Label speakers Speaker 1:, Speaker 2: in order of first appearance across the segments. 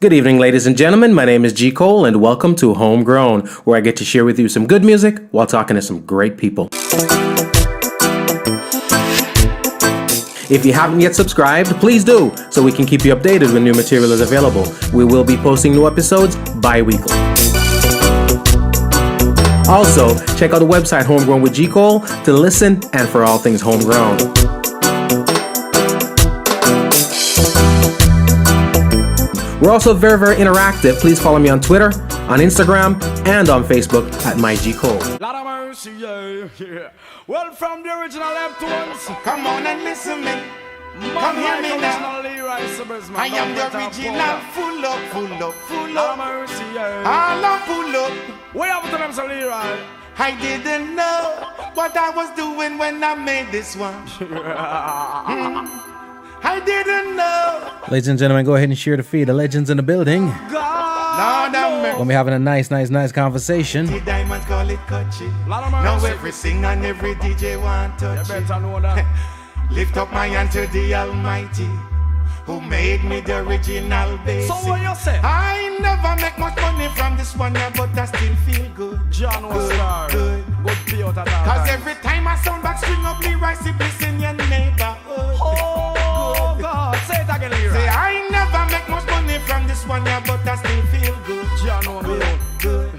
Speaker 1: Good evening, ladies and gentlemen. My name is G. Cole, and welcome to Homegrown, where I get to share with you some good music while talking to some great people. If you haven't yet subscribed, please do, so we can keep you updated when new material is available. We will be posting new episodes bi-weekly. Also, check out the website Homegrown with G. Cole to listen and for all things homegrown. We're also very interactive. Please follow me on Twitter, on Instagram, and on Facebook at MyGCole.
Speaker 2: Lot of mercy, yeah. Well, from the original F2s,
Speaker 3: come on and listen me. Come hear me now. I am the original, full up.
Speaker 2: Lot of mercy, yeah.
Speaker 3: All up, pull up.
Speaker 2: What happened to them, so Leroy?
Speaker 3: I didn't know what I was doing when I made this one. I didn't know.
Speaker 1: Ladies and gentlemen, go ahead and share the feed. The legends in the building.
Speaker 3: God,
Speaker 1: We'll be having a nice conversation.
Speaker 3: The diamonds call it coachy. Now every singer and every DJ want to touch it. Lift up my hand to the Almighty, who made me the original basis.
Speaker 2: So what you say?
Speaker 3: I never make much money from this one, yeah, but I still feel good.
Speaker 2: John was good. Good pay out at all.
Speaker 3: Cause every time I sound back, string up Leroy Siblings in your neighborhood.
Speaker 2: Oh, God. Say it again, Leroy.
Speaker 3: Say I never make much money from this one, yeah, but I still feel good.
Speaker 2: John was
Speaker 3: good.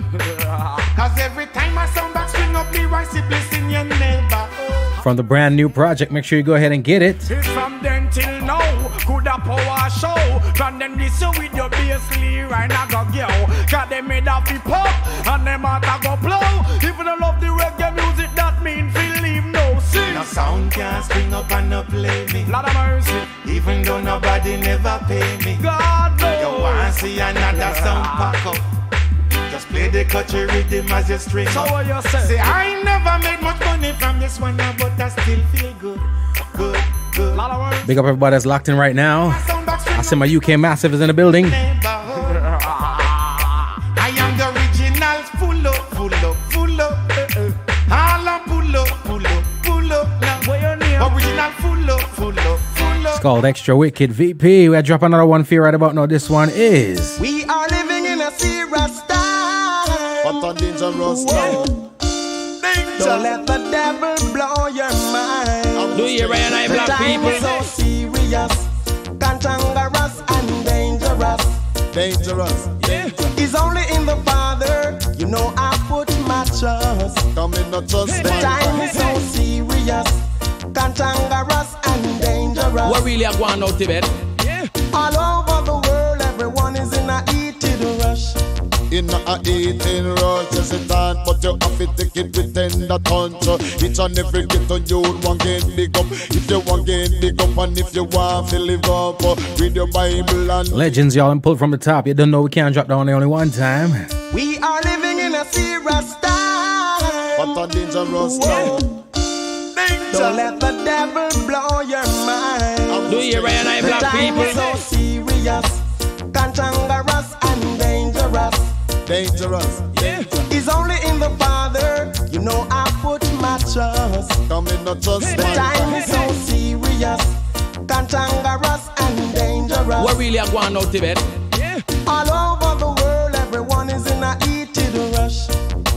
Speaker 3: Cause every time I sound back, string up Leroy Siblings in your neighborhood.
Speaker 1: From the brand new project, make sure you go ahead and get it.
Speaker 2: It's from then till now, could a power show. From them this with your bass Leroy and I go go. Cause they made a fi pop and them out a go blow. If you don't love the reggae music, that mean feel leave no sing.
Speaker 3: No sound can string up and no play me.
Speaker 2: Lot of mercy.
Speaker 3: Even though nobody never pay me.
Speaker 2: God knows.
Speaker 3: You want to see another sound pack up. Just play the country rhythm as you string up.
Speaker 2: So what you say?
Speaker 3: Say I never made much money from this one now, but I still feel good.
Speaker 2: Lot of words.
Speaker 1: Big up everybody that's locked in right now. I see my UK Massive is in the building.
Speaker 3: I am the original, full up. All up, pull up. Now,
Speaker 2: What your name?
Speaker 3: original, full up.
Speaker 1: It's called Extra Wicked VP. We'll drop another one for you right about now. This one is...
Speaker 3: We are living in a serious time.
Speaker 4: What a dangerous time.
Speaker 3: Don't let the devil blow your mind.
Speaker 5: Do you right now, black people?
Speaker 3: So serious, cantankerous and dangerous.
Speaker 4: Dangerous.
Speaker 3: It's only in the Father, you know I put my trust.
Speaker 4: Come in, not trust
Speaker 3: The
Speaker 4: man.
Speaker 3: time is so serious, cantankerous and dangerous.
Speaker 5: What really are going out to bed?
Speaker 3: All over the world, everyone is in a heated rush.
Speaker 4: In a eating rush, just it on, but you have to take it with tender touch. Each and every ghetto you want get big up. If you want get big up and if you want to live up, read your Bible and
Speaker 1: Legends, y'all, and pull from the top. You don't know we can't drop down there only one time.
Speaker 3: We are living in a serious time.
Speaker 4: what a dangerous time.
Speaker 3: Don't let the devil blow your mind.
Speaker 5: Do you right now,
Speaker 3: The
Speaker 5: black
Speaker 3: time
Speaker 5: people?
Speaker 3: is so serious, cantankerous and dangerous.
Speaker 4: Dangerous.
Speaker 3: It's only in the Father, you know I put my trust.
Speaker 4: Come in, not trust
Speaker 3: The
Speaker 4: man.
Speaker 3: time is so serious, cantankerous and dangerous.
Speaker 5: What really are going out to bed?
Speaker 3: All over the world, everyone is in a heated rush.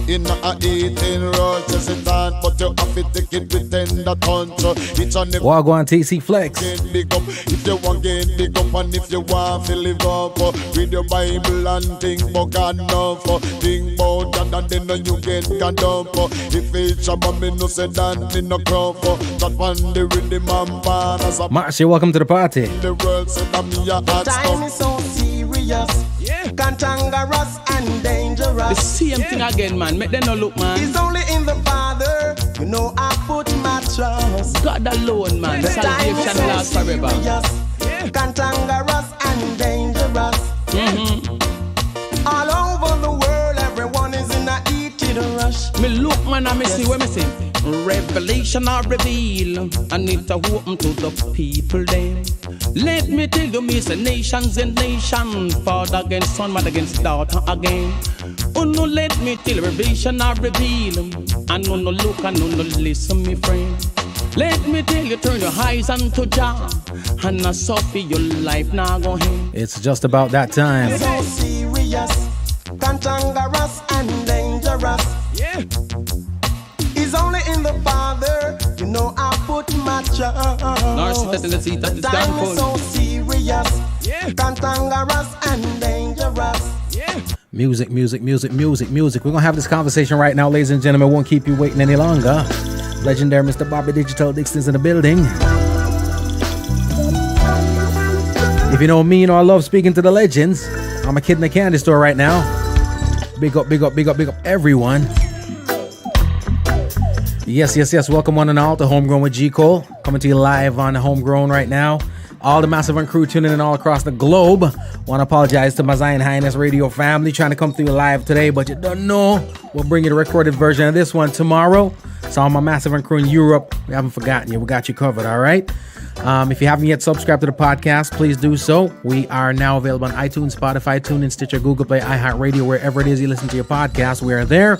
Speaker 4: In a eating rush, just it on, but you have to take it with tender touch. Each and every
Speaker 1: Wagwan TC Flex.
Speaker 4: get big up. If you want get big up and if you want to live up, read your Bible and think about God enough. Think about that and then you get God up. If it's a me no say that me no crop. That one the rhythm and pan as a
Speaker 1: Marcy, welcome to the party.
Speaker 4: the world said that me a hot
Speaker 3: Time is
Speaker 4: stuff.
Speaker 3: so serious, cantankerous and
Speaker 5: The
Speaker 3: dangerous.
Speaker 5: same thing again, man. Make them no look, man.
Speaker 3: It's only in the Father, you know I put my trust.
Speaker 5: God alone, man.
Speaker 3: The time is
Speaker 5: Salvation
Speaker 3: so
Speaker 5: lasts forever.
Speaker 3: serious, cantankerous and dangerous. All over the world, everyone is in a heated rush.
Speaker 5: Me look, man, and me see what me see. Revelation or reveal, I need to open to the people then. Let me tell you, me say nations and nations, father against son, mother against daughter again. Oh no, let me tell you, revelation or reveal, and no look and no listen, me friend. Let me tell you, turn your eyes unto Jah, and not suffer your life now go ahead.
Speaker 1: It's just about that time.
Speaker 6: So serious, cantankerous and dangerous.
Speaker 5: Yeah.
Speaker 6: It's only in the Father, you know I put my trust.
Speaker 5: Let's see that is
Speaker 6: Time is so serious,
Speaker 5: yeah.
Speaker 6: cantankerous and dangerous.
Speaker 5: Yeah.
Speaker 1: Music. We're gonna have this conversation right now, ladies and gentlemen. Won't keep you waiting any longer. Legendary Mr. Bobby Digital Dixon's in the building. If you know me, you know I love speaking to the legends. I'm a kid in a candy store right now. Big up everyone. Yes. Welcome one and all to Homegrown with G. Cole. Coming to you live on Homegrown right now. All the Massive and crew tuning in all across the globe. Want to apologize to my Zion Highness radio family trying to come through live today, but you don't know. We'll bring you the recorded version of this one tomorrow. So all my Massive and crew in Europe, we haven't forgotten you. We got you covered, all right? If you haven't yet subscribed to the podcast, please do so. We are now available on iTunes, Spotify, TuneIn, Stitcher, Google Play, iHeartRadio, wherever it is you listen to your podcast. We are there.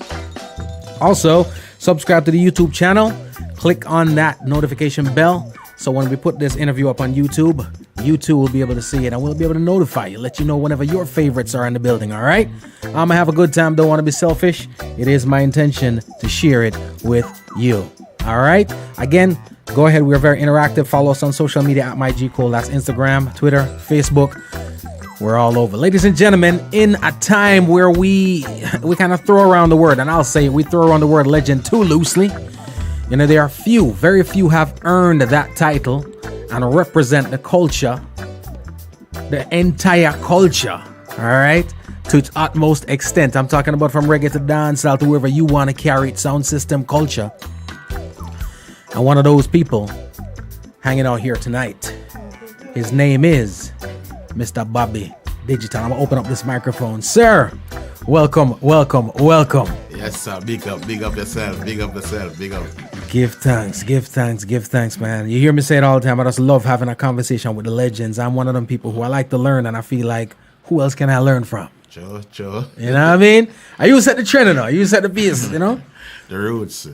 Speaker 1: Also, subscribe to the YouTube channel. Click on that notification bell. So when we put this interview up on YouTube, YouTube will be able to see it and we'll be able to notify you, let you know whenever your favorites are in the building, all right? I'm going to have a good time. Don't want to be selfish. It is my intention to share it with you, all right? Again, go ahead. We're very interactive. Follow us on social media at MyGCole. That's Instagram, Twitter, Facebook. We're all over. Ladies and gentlemen, in a time where we kind of throw around the word, and I'll say we throw around the word legend too loosely. You know, there are very few have earned that title and represent the culture, the entire culture, all right, to its utmost extent. I'm talking about from reggae to dancehall to wherever you want to carry it, sound system culture. And one of those people hanging out here tonight, his name is Mr. Bobby Digital. I'm going to open up this microphone. Sir, welcome.
Speaker 3: Yes, sir. Big up yourself. Big up.
Speaker 1: Give thanks, man. You hear me say it all the time. I just love having a conversation with the legends. I'm one of them people who I like to learn, and I feel like, who else can I learn from?
Speaker 3: Sure.
Speaker 1: You know what I mean? You set the trend, you set the piece, you know?
Speaker 3: The roots.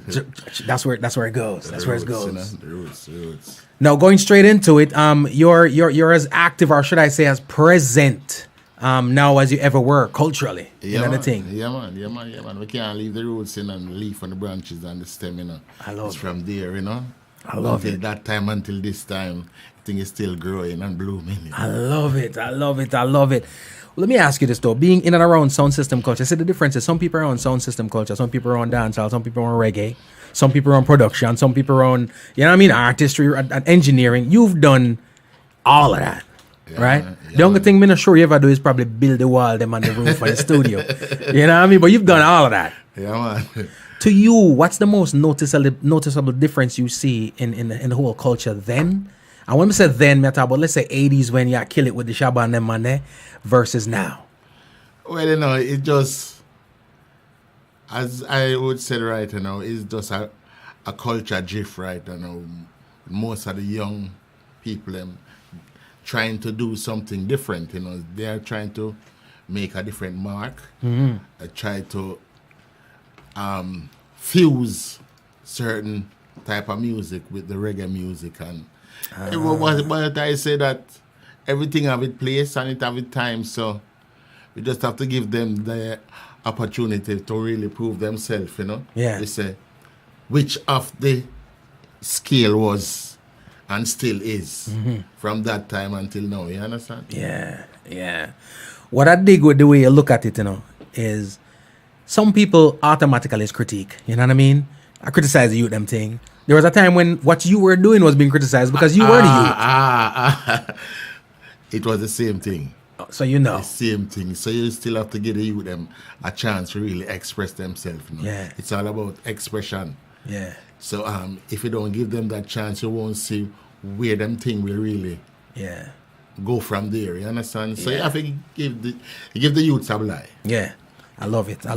Speaker 1: That's where it goes. That's where it goes.
Speaker 3: You know? The roots.
Speaker 1: Now, going straight into it, you're as active, or should I say as present, now as you ever were culturally.
Speaker 3: Yeah,
Speaker 1: you know
Speaker 3: man.
Speaker 1: the thing.
Speaker 3: Yeah, man. We can't leave the roots in and the leaf and the branches and the stem, you know.
Speaker 1: I love
Speaker 3: it's
Speaker 1: it.
Speaker 3: from there, you know.
Speaker 1: I love it.
Speaker 3: That time until this time, I think it's still growing and blooming. You know?
Speaker 1: I love it. Well, let me ask you this though. Being in and around sound system culture, see the difference is some people are on sound system culture, some people are on dancehall, some people are on reggae, some people are on production, some people are on, you know what I mean, artistry and engineering. You've done all of that.
Speaker 3: Yeah,
Speaker 1: right?
Speaker 3: Yeah,
Speaker 1: the only thing I'm not sure you ever do is probably build the wall them on the roof for the studio. You know what I mean? But you've done all of that.
Speaker 3: Yeah, man.
Speaker 1: To you, what's the most noticeable difference you see in the whole culture then? And when we say then, I talk about, let's say 80s when you kill it with the Shabba and them man there versus now.
Speaker 3: Well, you know, it just, as I would say right, you know, it's just a culture drift, right? You know, most of the young people trying to do something different, you know. They are trying to make a different mark. Mm-hmm. Try to fuse certain type of music with the reggae music. And but I say that everything have its place and it have its time, so we just have to give them the opportunity to really prove themselves, you know.
Speaker 1: Yeah.
Speaker 3: They say which of the scale was and still is from that time until now, you understand?
Speaker 1: Yeah. What I dig with the way you look at it, you know, is some people automatically is critique, you know what I mean? I criticize the youth them thing. There was a time when what you were doing was being criticized because you were the youth.
Speaker 3: It was the same thing.
Speaker 1: So you know.
Speaker 3: The same thing. So you still have to give the youth them a chance to really express themselves. You know?
Speaker 1: Yeah.
Speaker 3: It's all about expression.
Speaker 1: Yeah.
Speaker 3: So if you don't give them that chance, you won't see where them thing will really go from there. You understand? So you have to give the youth a lie.
Speaker 1: Yeah. I love it. And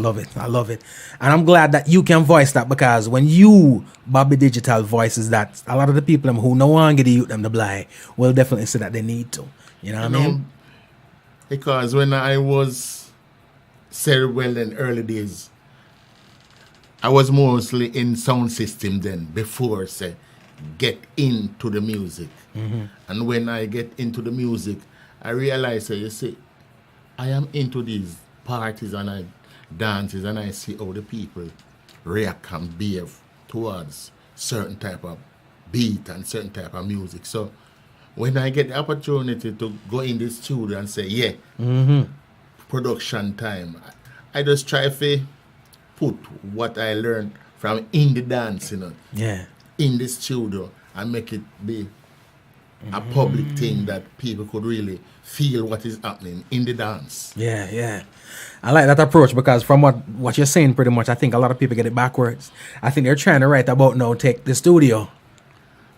Speaker 1: I'm glad that you can voice that, because when you, Bobby Digital, voices that, a lot of the people who no longer the youth them the blind will definitely say that they need to. You know what I mean?
Speaker 3: Because when I was cerebral in early days, I was mostly in sound system then, before, say, get into the music. And when I get into the music, I realize, you see, I am into these parties and I dances and I see how the people react and behave towards certain type of beat and certain type of music. So when I get the opportunity to go in the studio and say, yeah, production time, I just try to put what I learned from in the dance, in the studio and make it be a public thing that people could really feel what is happening in the dance.
Speaker 1: Yeah. I like that approach because from what you're saying pretty much, I think a lot of people get it backwards. I think they're trying to write about now take the studio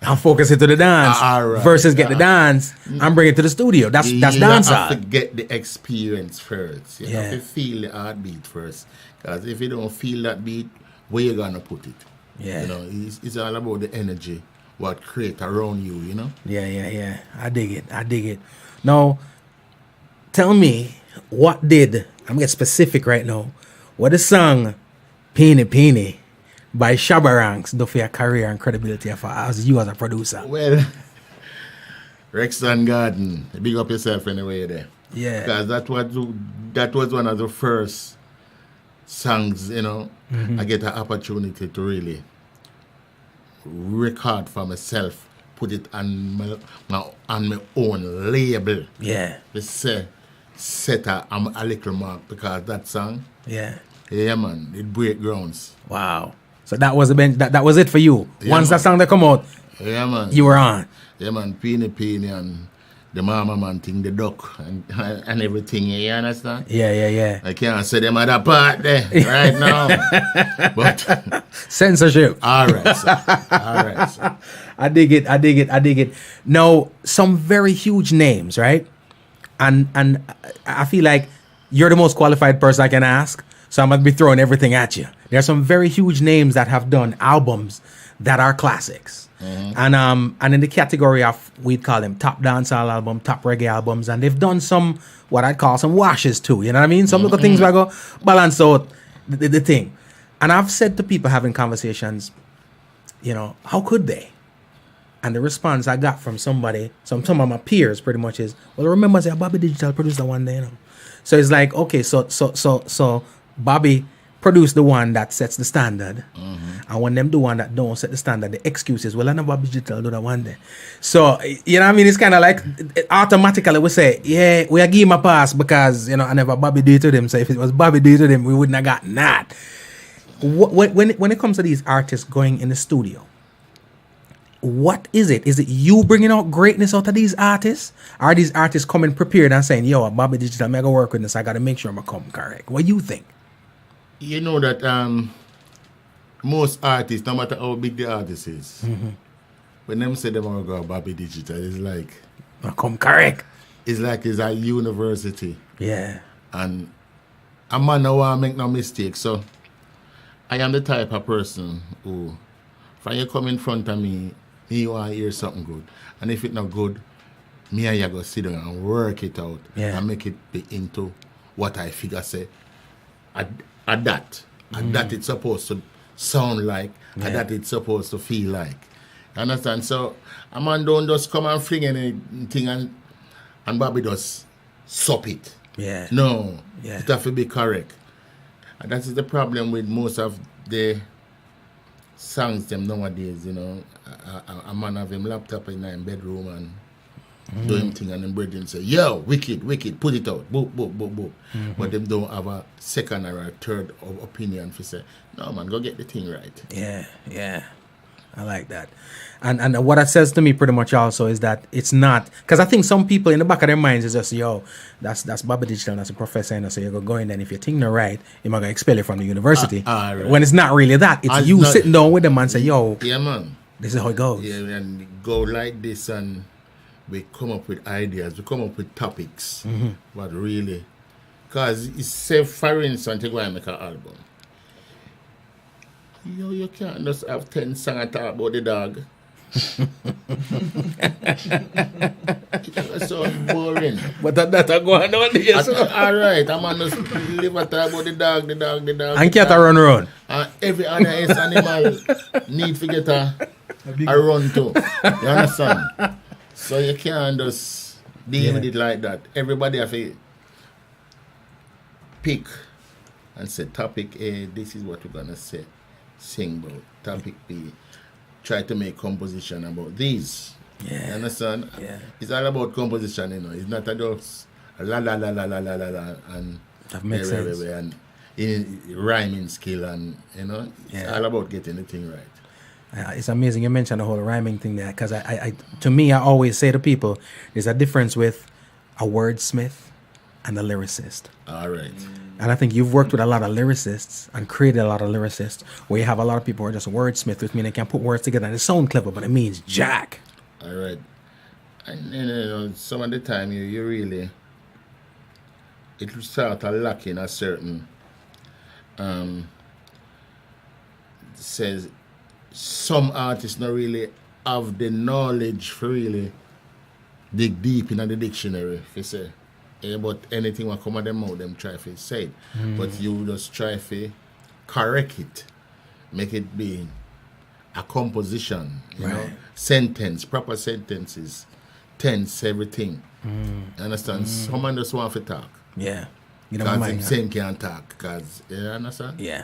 Speaker 1: and focus it to the dance versus get the dance and bring it to the studio. That's dance.
Speaker 3: You have to get the experience first. You have to feel the heartbeat first. Because if you don't feel that beat, where you gonna put it?
Speaker 1: Yeah.
Speaker 3: It's all about the energy what create around you,
Speaker 1: Yeah. I dig it. Now, tell me, what did, I'm gonna get specific right now, what the song Peeny Peeny by Shabba Ranks do for your career and credibility as you as a producer?
Speaker 3: Well, Rexton Garden, big up yourself anyway there.
Speaker 1: Yeah.
Speaker 3: Because that was one of the first songs, I get an opportunity to really record for myself, put it on my own label.
Speaker 1: Yeah.
Speaker 3: Set a little mark because that song,
Speaker 1: yeah,
Speaker 3: man, it break grounds.
Speaker 1: Wow. So that was that was it for you. Once that song that come out,
Speaker 3: man,
Speaker 1: you were on.
Speaker 3: Yeah, man, Peeny and the Mama Man thing, the duck and everything, you understand?
Speaker 1: Yeah.
Speaker 3: I can't say them at that part there right now. But
Speaker 1: censorship.
Speaker 3: All right, sir.
Speaker 1: I dig it. Now, some very huge names, right? And I feel like you're the most qualified person I can ask, so I'm going to be throwing everything at you. There are some very huge names that have done albums that are classics. And in the category of, we'd call them top dancehall album, top reggae albums, and they've done some, what I'd call some washes too, you know what I mean? Some little things where I go balance out the thing. And I've said to people having conversations, how could they? And the response I got from somebody, some of my peers pretty much is, well, remember, say Bobby Digital produced the one day, So it's like, okay, so Bobby produced the one that sets the standard. And when them do one that don't set the standard, the excuse is, well, I know Bobby Digital do that one day. So, you know what I mean? It's kind of like, automatically we say, yeah, we are give him a pass because, I never Bobby do it to them. So if it was Bobby do it to them, we wouldn't have gotten that. When it comes to these artists going in the studio, what is it? Is it you bringing out greatness out of these artists? Are these artists coming prepared and saying, yo, Bobby Digital, I'm going to work with this. I got to make sure I'm going to come correct. What do you think?
Speaker 3: You know that most artists, no matter how big the artist is, when them say them want to go Bobby Digital, it's like...
Speaker 1: I come correct.
Speaker 3: It's like it's a university.
Speaker 1: Yeah.
Speaker 3: And a man don't want to make no mistake. So I am the type of person who, when you come in front of me, you want to hear something good. And if it's not good, me and you go sit down and work it out and make it be into what I figure say at that it's supposed to sound like, and that it's supposed to feel like. Understand? So a man don't just come and fling anything and Bobby just sup it.
Speaker 1: Yeah.
Speaker 3: No.
Speaker 1: Yeah.
Speaker 3: It have to be correct. And that is the problem with most of the songs them nowadays, a man have him laptop in his bedroom and do him thing and then brethren say, yo, wicked, put it out, boop. But them don't have a second or a third opinion for say, no man, go get the thing right.
Speaker 1: Yeah. I like that. And what it says to me pretty much also is that it's not, because I think some people in the back of their minds is just, yo, that's Bobby Digital, that's a professor, so you're going then if you think not right, you're going to expel you from the university.
Speaker 3: Right.
Speaker 1: When it's not really that. It's you sitting down with them and say, yo,
Speaker 3: yeah, man,
Speaker 1: this is how it goes.
Speaker 3: Yeah, and go like this and we come up with ideas, we come up with topics. But really, because it's say, for instance, to go and make an album. You can't just have 10 songs talk about the dog. It's so boring.
Speaker 1: But that going on there.
Speaker 3: All right, I'm on to live a talk about the dog.
Speaker 1: And cat a run around.
Speaker 3: Every other animal need to get a run too. You understand? So you can't just deal with it like that. Everybody have to pick and say topic A, this is what we're gonna say. Sing about. Topic B, try to make composition about these.
Speaker 1: Yeah.
Speaker 3: You understand?
Speaker 1: Yeah.
Speaker 3: It's all about composition, you know. It's not just la la la la la la la la and
Speaker 1: that makes sense.
Speaker 3: And rhyming skill and you know it's all about getting the thing right.
Speaker 1: It's amazing you mentioned the whole rhyming thing there, because to me I always say to people there's a difference with a wordsmith and a lyricist.
Speaker 3: All right.
Speaker 1: And I think you've worked with a lot of lyricists and created a lot of lyricists where you have a lot of people who are just wordsmiths, which means they can put words together and it sounds clever, but it means jack.
Speaker 3: All right. And you know, some of the time you really, it will start lacking a certain, says some artists not really have the knowledge for really dig deep in the dictionary, if you say. But anything will come at them out, them try to say it. But you just try to correct it, make it be a composition, you know, sentence, proper sentences, tense, everything. You understand? Someone just want to talk.
Speaker 1: Yeah. You know,
Speaker 3: because him same can't talk. Because, you understand?
Speaker 1: Yeah.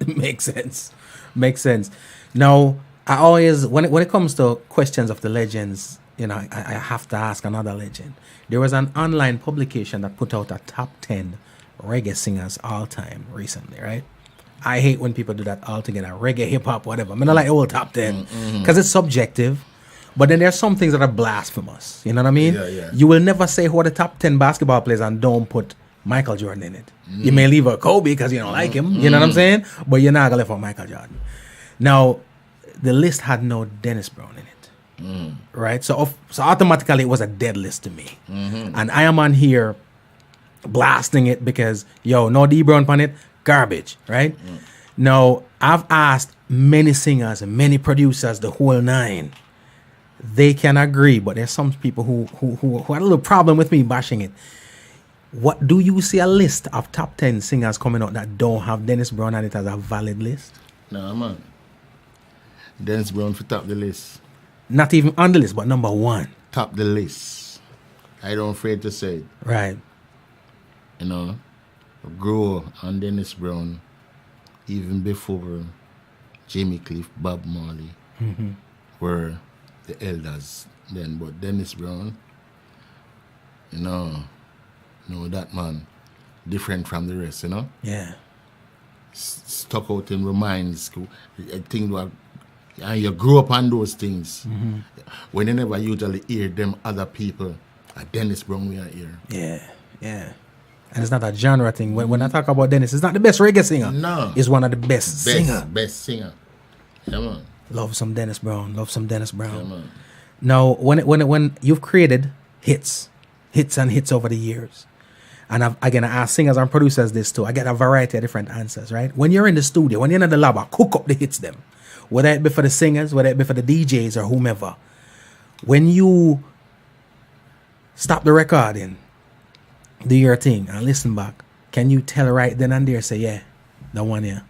Speaker 1: Makes sense. Now, I always, when it comes to questions of the legends, you know, I have to ask another legend. There was an online publication that put out a top 10 reggae singers all time recently, right? I hate when people do that all together, reggae, hip hop, whatever. I mean, I like all top 10 because it's subjective. But then there's some things that are blasphemous. You know what I mean?
Speaker 3: Yeah.
Speaker 1: You will never say who are the top 10 basketball players and don't put Michael Jordan in it. You may leave out Kobe because you don't like him. You know what I'm saying? But you're not going to leave out Michael Jordan. Now, the list had no Dennis Brown in it. Right? So automatically it was a dead list to me. And I am on here blasting it because, no D Brown on it, garbage, right? Now, I've asked many singers and many producers, the whole nine. They can agree, but there's some people who had a little problem with me bashing it. What do you see a list of top 10 singers coming out that don't have Dennis Brown on it as a valid list?
Speaker 3: No, man. Dennis Brown for top the list.
Speaker 1: Not even on the list, but number one.
Speaker 3: Top the list. I don't afraid to say it.
Speaker 1: Right.
Speaker 3: You know, grew on Dennis Brown even before Jimmy Cliff, Bob Marley were the elders then. But Dennis Brown, you know that man different from the rest, you know?
Speaker 1: Yeah.
Speaker 3: Stuck out in reminds things were. And you grew up on those things. When you never usually hear them other people, Dennis Brown we are here.
Speaker 1: Yeah. And it's not a genre thing. When I talk about Dennis, it's not the best reggae singer.
Speaker 3: No.
Speaker 1: It's one of the best singer.
Speaker 3: Best singer. Yeah, man.
Speaker 1: Love some Dennis Brown.
Speaker 3: Yeah, man.
Speaker 1: Now, when you've created hits over the years, and I ask singers and producers this too, I get a variety of different answers, right? When you're in the studio, when you're in the lab, I cook up the hits them. Whether it be for the singers, whether it be for the DJs or whomever. When you stop the recording, do your thing and listen back, can you tell right then and there, say, yeah, the one here?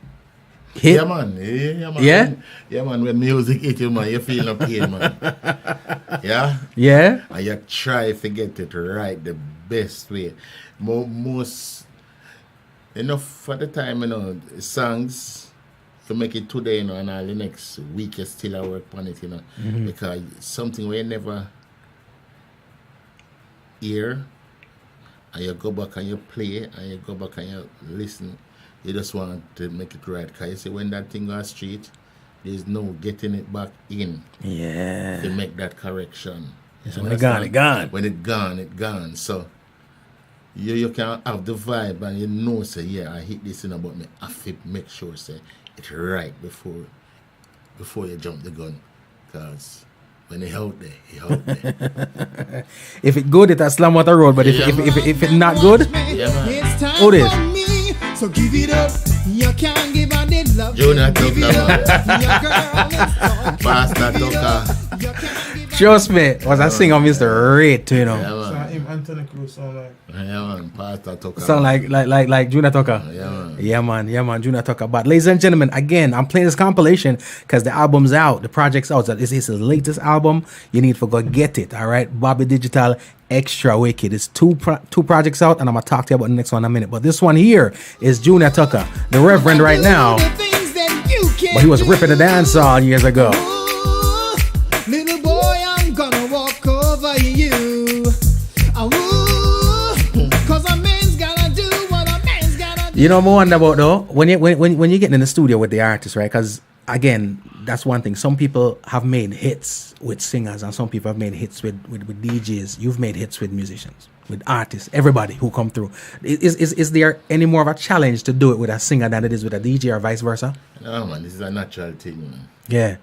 Speaker 1: Hit?
Speaker 3: Yeah, man.
Speaker 1: Yeah?
Speaker 3: Yeah, man. When music hit you, man, you feel no pain, man. Yeah?
Speaker 1: Yeah?
Speaker 3: And you try to get it right the best way. Most, enough for the time, songs, to make it today, and all the next week you still work on it, because something we never hear, and you go back and you play, and you go back and you listen, you just want to make it right. Because you see, when that thing goes street, there's no getting it back in.
Speaker 1: Yeah.
Speaker 3: To make that correction.
Speaker 1: So when it gone.
Speaker 3: When it gone. So you can have the vibe and you know, say, yeah, I hit this in about me. I have to make sure, say, it's right before you jump the gun. Because when he out there.
Speaker 1: If it good, it's a slam out the road. But if it not good,
Speaker 3: yeah, man.
Speaker 6: It's time
Speaker 1: Otis.
Speaker 6: for me, so give it up You can't give her the love.
Speaker 3: Junior
Speaker 6: give
Speaker 3: Tucker,
Speaker 6: you. Your girl is talking.
Speaker 3: Pastor Tucker.
Speaker 6: You can't give her.
Speaker 1: Trust me, was I sing on Mr. Rate, you know.
Speaker 3: Yeah,
Speaker 2: So
Speaker 3: man.
Speaker 2: him Anthony Cruz sound like.
Speaker 3: Yeah, man. Pastor Tucker.
Speaker 1: Sound like Junior Tucker.
Speaker 3: Yeah, man.
Speaker 1: Yeah, man, Junior Tucker. But ladies and gentlemen, again, I'm playing this compilation because the album's out, the project's out. It's his latest album. You need to go get it. All right, Bobby Digital Extra Wicked. It's two projects out, and I'm gonna talk to you about the next one in a minute. But this one here is Junior Tucker, the Reverend right now. But he was ripping the dance all years ago.
Speaker 6: Ooh, little boy, I'm gonna walk over you. Ooh, 'cause a man's gotta do what a man's gotta do.
Speaker 1: You know what I wonder about though? When you get in the studio with the artist, right? Because again, that's one thing. Some people have made hits with singers, and some people have made hits with DJs. You've made hits with musicians, with artists, everybody who come through. Is there any more of a challenge to do it with a singer than it is with a DJ or vice versa?
Speaker 3: No, man. This is a natural thing, man.
Speaker 1: Yeah,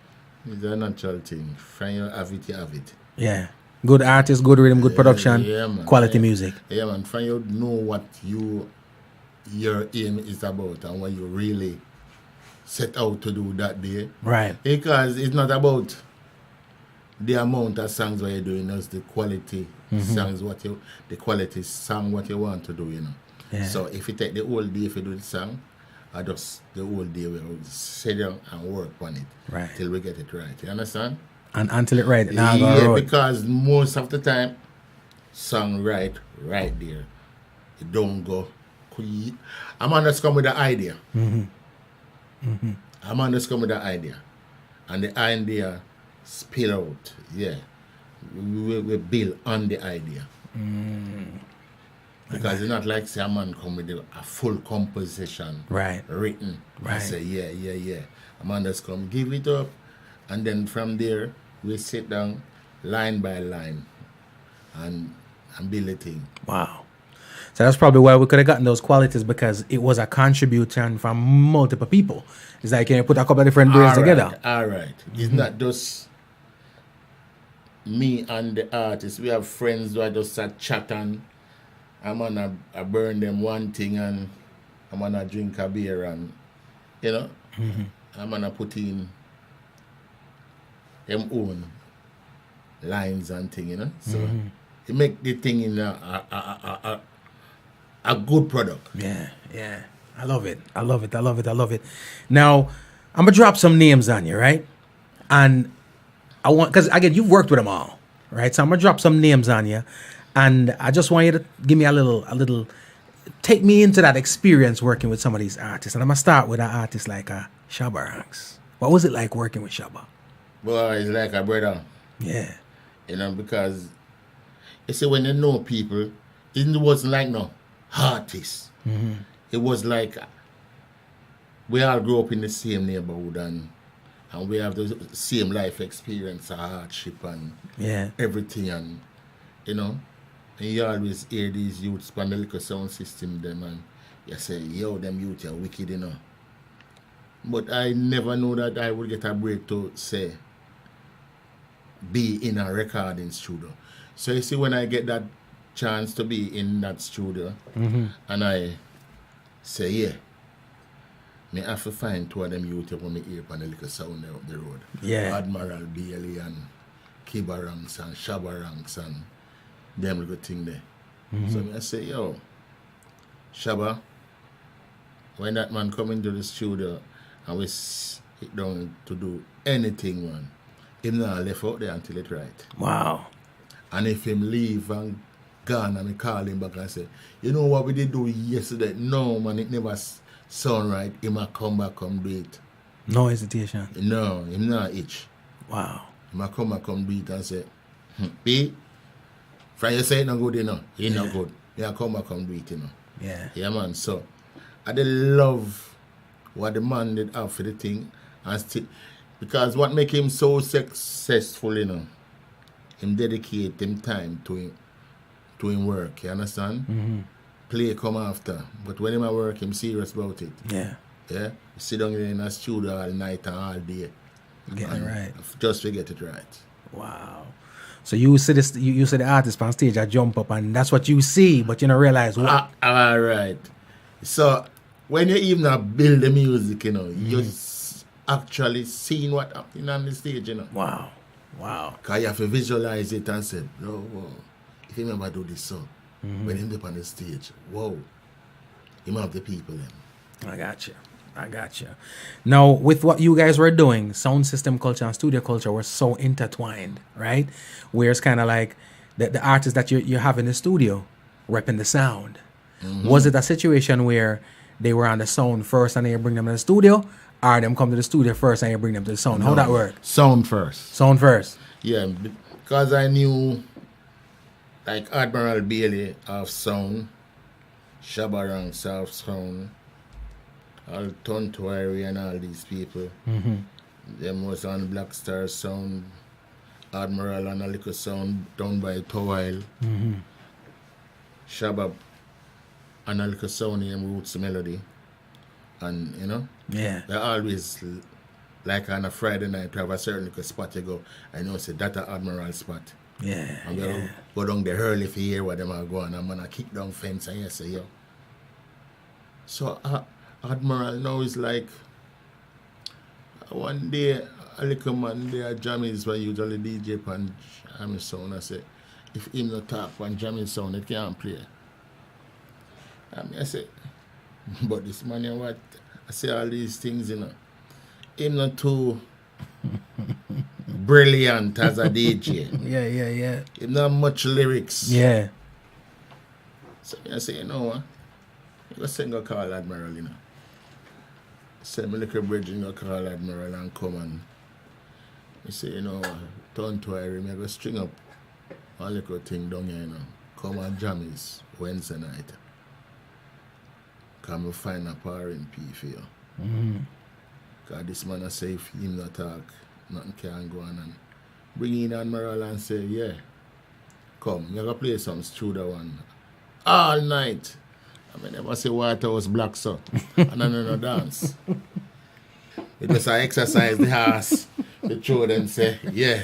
Speaker 3: It's a natural thing. From you have it, you have it.
Speaker 1: yeah. Good artist, good rhythm, good production,
Speaker 3: Yeah, man.
Speaker 1: quality music.
Speaker 3: Yeah, man. From you know what your aim is about and what you really set out to do that day.
Speaker 1: Right.
Speaker 3: Because it's not about the amount of songs what you're doing, it's the quality songs the quality song what you want to do, you know.
Speaker 1: Yeah.
Speaker 3: So if you take the whole day if you do the song, I just the whole day we'll sit down and work on it.
Speaker 1: Right.
Speaker 3: Till we get it right. You understand?
Speaker 1: And until it right, now
Speaker 3: Yeah, because most of the time, song right there. It don't go. I'm on just come with the idea. I'm on just come with the idea. And the idea spill out. Yeah. We build on the idea. Because it's not like say a man come with a full composition
Speaker 1: Right.
Speaker 3: written.
Speaker 1: Right.
Speaker 3: I say, yeah. A man just come give it up. And then from there, we sit down line by line and build a thing.
Speaker 1: Wow. So that's probably why we could have gotten those qualities, because it was a contribution from multiple people. It's like, can you put a couple of different brains together?
Speaker 3: All right. It's not just me and the artist. We have friends who are just a chat and I'm gonna burn them one thing and I'm gonna drink a beer and, you know, I'm gonna put in them own lines and thing, you know. So it make the thing in a good product.
Speaker 1: Yeah. I love it. Now, I'm going to drop some names on you, right? And I want, because again, you've worked with them all, right? So I'm going to drop some names on you. And I just want you to give me a little, take me into that experience working with some of these artists. And I'm going to start with an artist like Shabba Ranks. What was it like working with Shabba?
Speaker 3: Boy, it's like a brother.
Speaker 1: Yeah.
Speaker 3: You know, because you see, when you know people, it wasn't like no artists. It was like we all grew up in the same neighborhood and we have the same life experience, hardship and everything, and you know, and you always hear these youths from the little sound system them and you say, yo, them youths are wicked, you know. But I never knew that I would get a break to say be in a recording studio. So you see, when I get that chance to be in that studio and I say, yeah, me have to find two of them youth when me hear on the little sound up the road.
Speaker 1: Yeah.
Speaker 3: Admiral Bailey and Kiba Ranks and Shabba Ranks and them little thing there. So I say, yo, Shabba, when that man come into the studio and we sit down to do anything, man, him not left out there until it right.
Speaker 1: Wow.
Speaker 3: And if him leave and gone and me call him back and say, you know what we did do yesterday? No, man, it never sound right. He might come back, come do it.
Speaker 1: No hesitation.
Speaker 3: No, him not itch.
Speaker 1: Wow.
Speaker 3: He might come back, come do it and say, B, from you say it not good, you know. He not good. He come back, come do it, you know.
Speaker 1: Yeah.
Speaker 3: Yeah, man. So, I did love what the man did have for the thing. And still, because what make him so successful, you know, him dedicate him time to him work, you understand? Play come after. But when him at work, him serious about it.
Speaker 1: Yeah.
Speaker 3: Yeah? Sit down in a studio all night and all day.
Speaker 1: Getting it right.
Speaker 3: Just to get it right.
Speaker 1: Wow. So you see this, you see the artist on stage, I jump up and that's what you see, but you don't realize what.
Speaker 3: All right. So when you even not build the music, you know, you're actually seeing what happening on the stage, you know.
Speaker 1: Wow.
Speaker 3: Because you have to visualize it and say, whoa, if you remember do this song, when him up on the stage, whoa, him have the people in.
Speaker 1: I got you. Now, with what you guys were doing, sound system culture and studio culture were so intertwined, right? Where it's kind of like the artists that you have in the studio repping the sound. Was it a situation where they were on the sound first and then you bring them to the studio, or them come to the studio first and you bring them to the sound? How that work?
Speaker 3: Sound first.
Speaker 1: Sound first.
Speaker 3: Yeah, because I knew, like Admiral Bailey of sound, Shabarang South sound, all Tontoiri and all these people. Them was on Black Star sound, Admiral and a little sound done by Towile. Shabab and a little sound in Roots Melody. And you know,
Speaker 1: Yeah.
Speaker 3: they always like on a Friday night to have a certain little spot you go, I know say that a Admiral spot.
Speaker 1: Yeah.
Speaker 3: I'm gonna go down there early for hear what them are going. I'm gonna kick down fence and you say, yo. So Admiral now is like one day a little man there jamming when usually DJ pan jamming sound. I say, if him not talk on jamming sound, it can't play. I say, but this man, you know what? I say all these things, you know. Him not too brilliant as a DJ.
Speaker 1: Yeah.
Speaker 3: Him not much lyrics.
Speaker 1: Yeah.
Speaker 3: So I say, you know what? You go send a call Admiral, you know. Send me like a bridge and go call Admiral and come and you say, you know, turn to Irie, I go string up one little thing down here, you know. Come and jam is Wednesday night. Come and find a parent P for you. Because this man I say if him not talk, nothing can go on and bring in Admiral and say, yeah, come, you go play some studio one all night. I mean, never say White House Black so. And I no dance. It was I exercise the ass. The children say, yeah.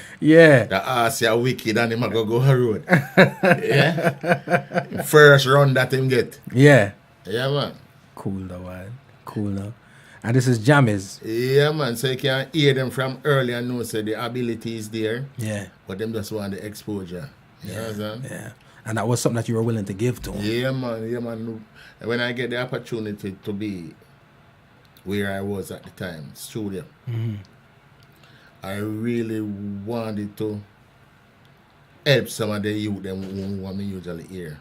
Speaker 3: The ass you wicked and him a go a road. Yeah. First run that him get.
Speaker 1: Yeah,
Speaker 3: man.
Speaker 1: Cool though, man. Cool though. And this is Jammies.
Speaker 3: Yeah, man. So you can hear them from early and know say the ability is there.
Speaker 1: Yeah.
Speaker 3: But them just want the exposure. You know what I'm saying?
Speaker 1: Yeah. And that was something that you were willing to give to him.
Speaker 3: Yeah, man. When I get the opportunity to be where I was at the time, studio, I really wanted to help some of the youth them who want me usually hear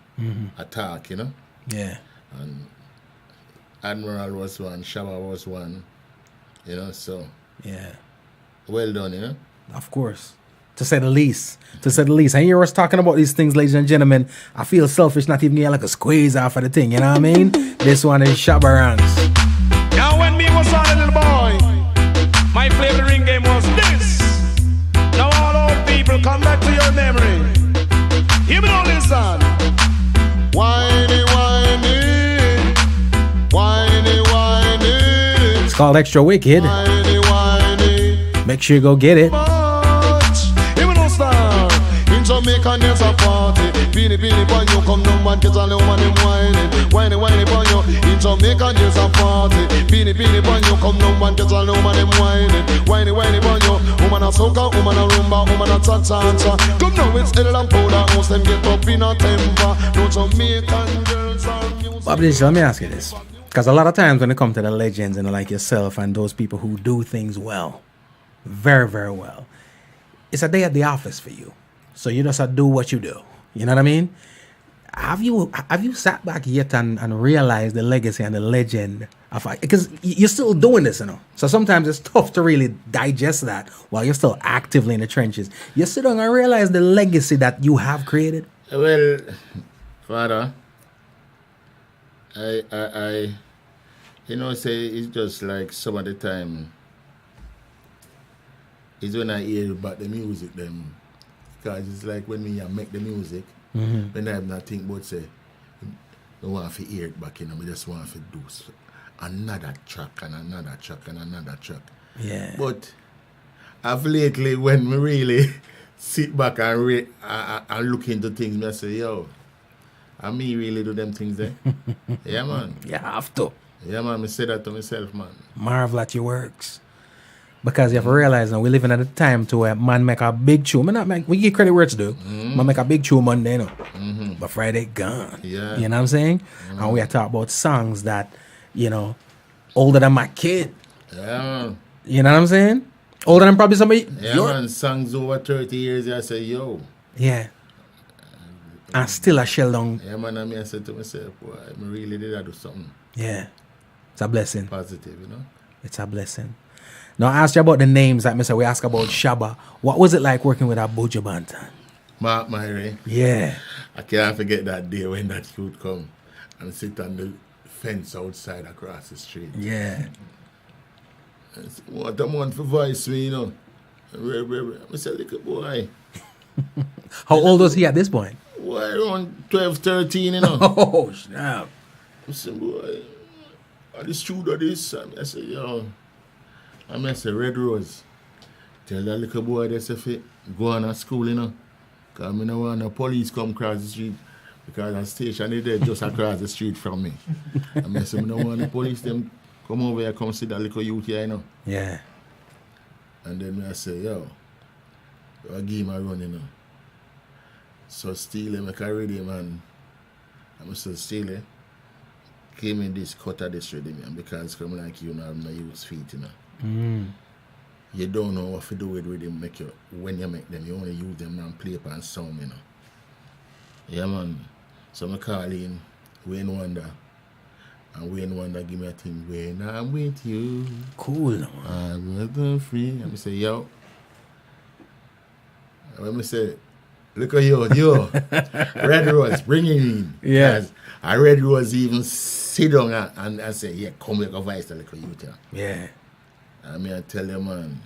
Speaker 3: a talk, you know?
Speaker 1: Yeah.
Speaker 3: And Admiral was one, Shaba was one, you know, so
Speaker 1: Yeah.
Speaker 3: well done, you know?
Speaker 1: Of course. To say the least. And you're always talking about these things, ladies and gentlemen. I feel selfish not even getting like a squeeze off of the thing, you know what I mean? This one is Shabarangs.
Speaker 2: Now when me was a little boy, my favorite ring game was this. Now all old people come back to your memory. Hear me now, listen.
Speaker 4: Whiny, whiny, whiny, whiny.
Speaker 1: It's called Extra Wicked.
Speaker 4: Whiny, whiny.
Speaker 1: Make sure you go get it.
Speaker 4: Even no star. In Jamaica there's a party. Beanie boy, you come no man, kids all the woman them whining. Whiny boy, you. In Jamaica there's a party. Beanie boy, you come no man, kids all the woman them whining. Whiny boy, you. Woman a soca, woman a rumba, woman a cha-cha-cha. Come now it's Edel and Powder House, them get up in a temper. No Jamaican girls are music.
Speaker 1: Bobby Digital, let me ask you this. Because a lot of times when it comes to the legends and like yourself and those people who do things well, very, very well, it's a day at the office for you. So you just do what you do. You know what I mean? Have you sat back yet and realized the legacy and the legend of, because you're still doing this, you know. So sometimes it's tough to really digest that while you're still actively in the trenches. You sit down and realize the legacy that you have created.
Speaker 3: Well, Father, I you know, say it's just like some of the time. It's when I hear about the music, them, because it's like when me make the music, when I have not think about say, I want to hear it back, you know, I just want to do another track and another track and another track.
Speaker 1: Yeah.
Speaker 3: But I've lately, when we really sit back and look into things, I say, yo, and me really do them things there. Yeah, man.
Speaker 1: You have to.
Speaker 3: Yeah, man, I say that to myself, man.
Speaker 1: Marvel at your works. Because you have to realize now, we're living at a time to where man make a big tune. We give credit where it's due. Man make a big tune Monday, you know. But Friday gone.
Speaker 3: Yeah.
Speaker 1: You know what I'm saying? And we are talking about songs that, you know, older than my kid.
Speaker 3: Yeah, man.
Speaker 1: You know what I'm saying? Older than probably somebody.
Speaker 3: Yeah, man, songs over 30 years, I say, yo.
Speaker 1: Yeah. And still a shell down.
Speaker 3: Yeah, man, I said to myself, boy, I really did do something.
Speaker 1: Yeah. It's a blessing.
Speaker 3: Positive, you know?
Speaker 1: It's a blessing. Now, I asked you about the names, like we asked about Shabba. What was it like working with that Buju Banton?
Speaker 3: Mark Myrie.
Speaker 1: Yeah.
Speaker 3: I can't forget that day when that youth come and sit on the fence outside across the street.
Speaker 1: Yeah.
Speaker 3: And say, what a man for voice me, you know. I said, little boy.
Speaker 1: How old was he at this point?
Speaker 3: Boy, around 12, 13, you know.
Speaker 1: Oh, snap.
Speaker 3: I said, boy, are this true or this? I said, yo. I said, Red Rose. Tell that little boy they say, go on to school, you know. Because I don't want the police come across the street. Because the station is there just across the street from me. I said, I don't want the police them come over here, come see that little youth here, you know.
Speaker 1: Yeah.
Speaker 3: And then I say, yo, I give him a run, you know. So Steely, I carried him and I said, Steely, came in this cut of this rhythm, and because come like you know, I'm not use feet, you know. You don't know what to do with rhythm, make you, when you make them, you only use them and play and sound, you know. Yeah, man. So I call in Wayne Wonder. And Wayne Wonder give me a thing, when I'm with you.
Speaker 1: Cool.
Speaker 3: I'm not free. And I say, yo. And when I say, look at you, Red Rose, bring him in.
Speaker 1: Yeah.
Speaker 3: And Red Rose even sit down and say, yeah, come make a voice to look at you.
Speaker 1: Yeah.
Speaker 3: And I tell you, man,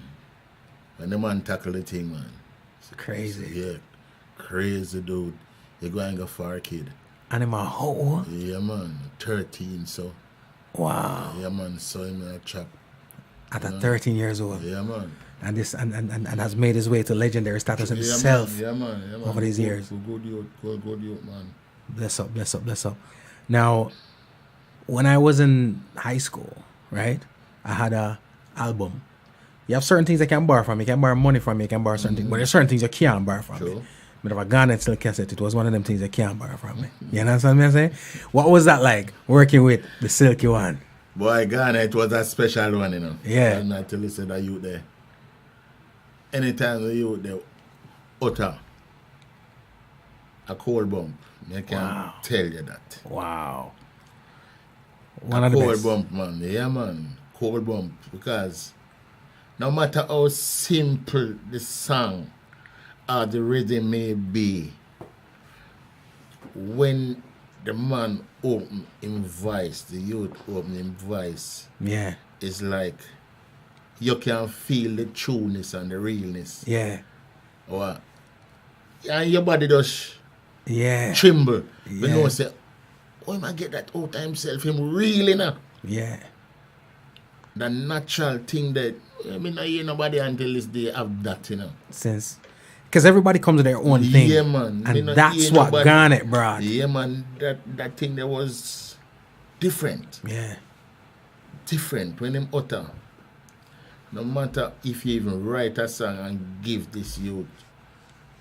Speaker 3: when the man tackle the thing, man.
Speaker 1: Crazy.
Speaker 3: Yeah, crazy dude. You go and go for a kid.
Speaker 1: And in my whole.
Speaker 3: Yeah, man, 13, so.
Speaker 1: Wow.
Speaker 3: Yeah, man, so him a chap.
Speaker 1: At 13 years old.
Speaker 3: Yeah, man.
Speaker 1: And this and has made his way to legendary status himself.
Speaker 3: Yeah, man.
Speaker 1: Over these years.
Speaker 3: Good youth, man.
Speaker 1: Bless up. Now, when I was in high school, right, I had a album. You have certain things I can borrow from me. You can borrow money from me. You can borrow certain things. But there's certain things you can't borrow from me. But if I got it still cassette, it was one of them things I can't borrow from me. You understand what I'm saying? What was that like, working with the Silky One?
Speaker 3: Boy, Ghana, it was a special one, you know.
Speaker 1: Yeah.
Speaker 3: And not to listen to you there. Anytime the youth there utter a cold bump, I can tell you that.
Speaker 1: Wow.
Speaker 3: One of the best. Cold bump, man. Yeah, man. Cold bump. Because no matter how simple the song or the rhythm may be, when the man open his voice, the youth open his voice,
Speaker 1: yeah,
Speaker 3: it's like you can feel the trueness and the realness.
Speaker 1: Yeah.
Speaker 3: Or and your body does tremble.
Speaker 1: Yeah.
Speaker 3: You know, say, oh, man, get that out of himself, him really now.
Speaker 1: Yeah.
Speaker 3: The natural thing that, I mean, I hear nobody until this day have that, you know.
Speaker 1: Since, because everybody comes to their own thing.
Speaker 3: Yeah, man.
Speaker 1: And that's what got it, bro.
Speaker 3: Yeah, man. That thing that was different.
Speaker 1: Yeah.
Speaker 3: Different when them utter. No matter if you even write a song and give this youth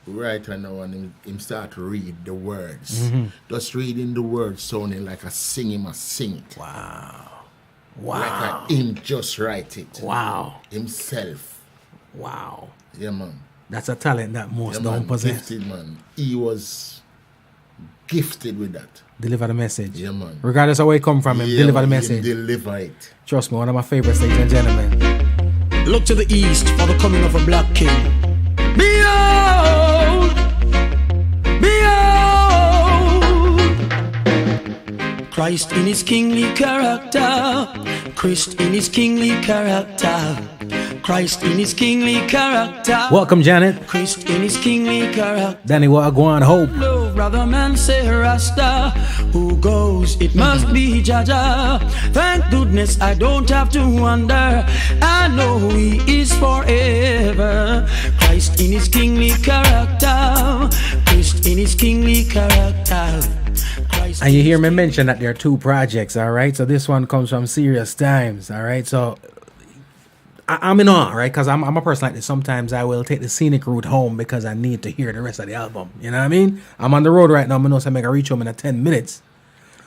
Speaker 3: right now and him start to read the words.
Speaker 1: Mm-hmm.
Speaker 3: Just reading the words sounding like a sing, him a sing it.
Speaker 1: Wow.
Speaker 3: Like him just write it.
Speaker 1: Wow.
Speaker 3: Himself.
Speaker 1: Wow.
Speaker 3: Yeah, man.
Speaker 1: That's a talent that most don't possess.
Speaker 3: Gifted, man. He was gifted with that.
Speaker 1: Deliver the message.
Speaker 3: Yeah, man.
Speaker 1: Regardless of where it come from, deliver the message.
Speaker 3: Deliver it.
Speaker 1: Trust me, one of my favorites, ladies and gentlemen.
Speaker 5: Look to the east for the coming of a black king. Behold! Behold! Christ in his kingly character. Christ in his kingly character. Christ in his kingly character.
Speaker 1: Welcome, Janet.
Speaker 5: Christ in his kingly character.
Speaker 1: Danny Wagwan Hope.
Speaker 5: Love, brother man say Rasta. Who goes? It must be Jaja. Thank goodness I don't have to wonder. I know he is forever. Christ in his kingly character. Christ in his kingly character. Christ
Speaker 1: And you hear me mention that there are 2 projects, all right? So this one comes from Serious Times, all right? So I'm in awe, right? Because I'm a person like this. Sometimes I will take the scenic route home because I need to hear the rest of the album. You know what I mean? I'm on the road right now. I know so I make a reach home in 10 minutes.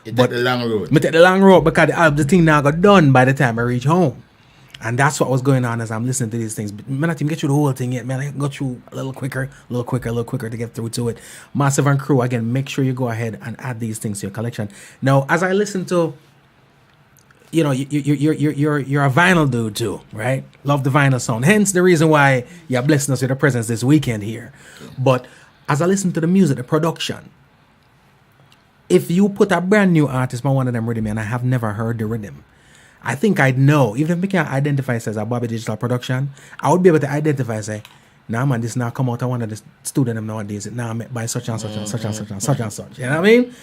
Speaker 3: You take the long road.
Speaker 1: I take the long road because the thing now got done by the time I reach home. And that's what was going on as I'm listening to these things. But man, I didn't get through the whole thing yet, man. I can go through a little quicker to get through to it. Massive and Crew, again, make sure you go ahead and add these things to your collection. Now, as I listen to, you know, you're a vinyl dude too, right? Love the vinyl sound. Hence the reason why you're blessing us with your presence this weekend here. But as I listen to the music, the production, if you put a brand new artist on one of them rhythm and I have never heard the rhythm, I think I'd know. Even if I can't identify it as a Bobby Digital production, I would be able to identify and say, nah man, this now come out of one of the student them nowadays. It now made by such and such and such and such and such and such. You know what I mean?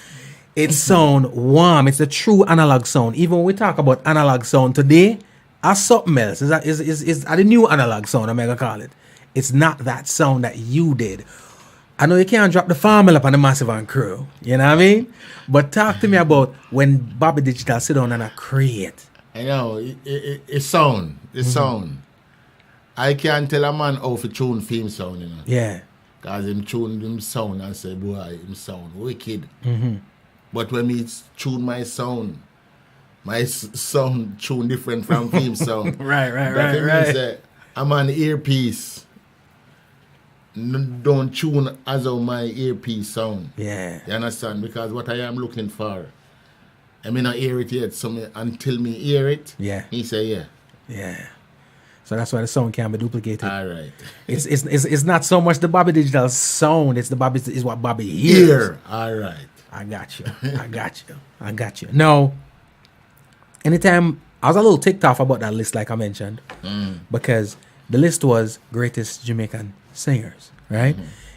Speaker 1: It sound warm. It's the true analog sound. Even when we talk about analog sound today, as something else. Is the new analog sound, I'm gonna call it. It's not that sound that you did. I know you can't drop the formula up on the Massive and Crew. You know what I mean? But talk to me about when Bobby Digital sit down and create.
Speaker 3: I know, it sound. It sound. I can't tell a man how to tune theme sound, you know.
Speaker 1: Yeah.
Speaker 3: Because him tune him sound and say, boy, him sound wicked. But when me tune my sound tune different from theme sound.
Speaker 1: Right.
Speaker 3: Say, I'm an earpiece. Don't tune as how my earpiece sound.
Speaker 1: Yeah.
Speaker 3: You understand? Because what I am looking for, I may not hear it yet. So until me hear it, he say yeah. Yeah.
Speaker 1: So that's why the sound can be duplicated.
Speaker 3: All right.
Speaker 1: It's not so much the Bobby Digital sound. It's what Bobby hears.
Speaker 3: All right.
Speaker 1: I got you. No. Anytime I was a little ticked off about that list, like I mentioned, because the list was greatest Jamaican singers, right?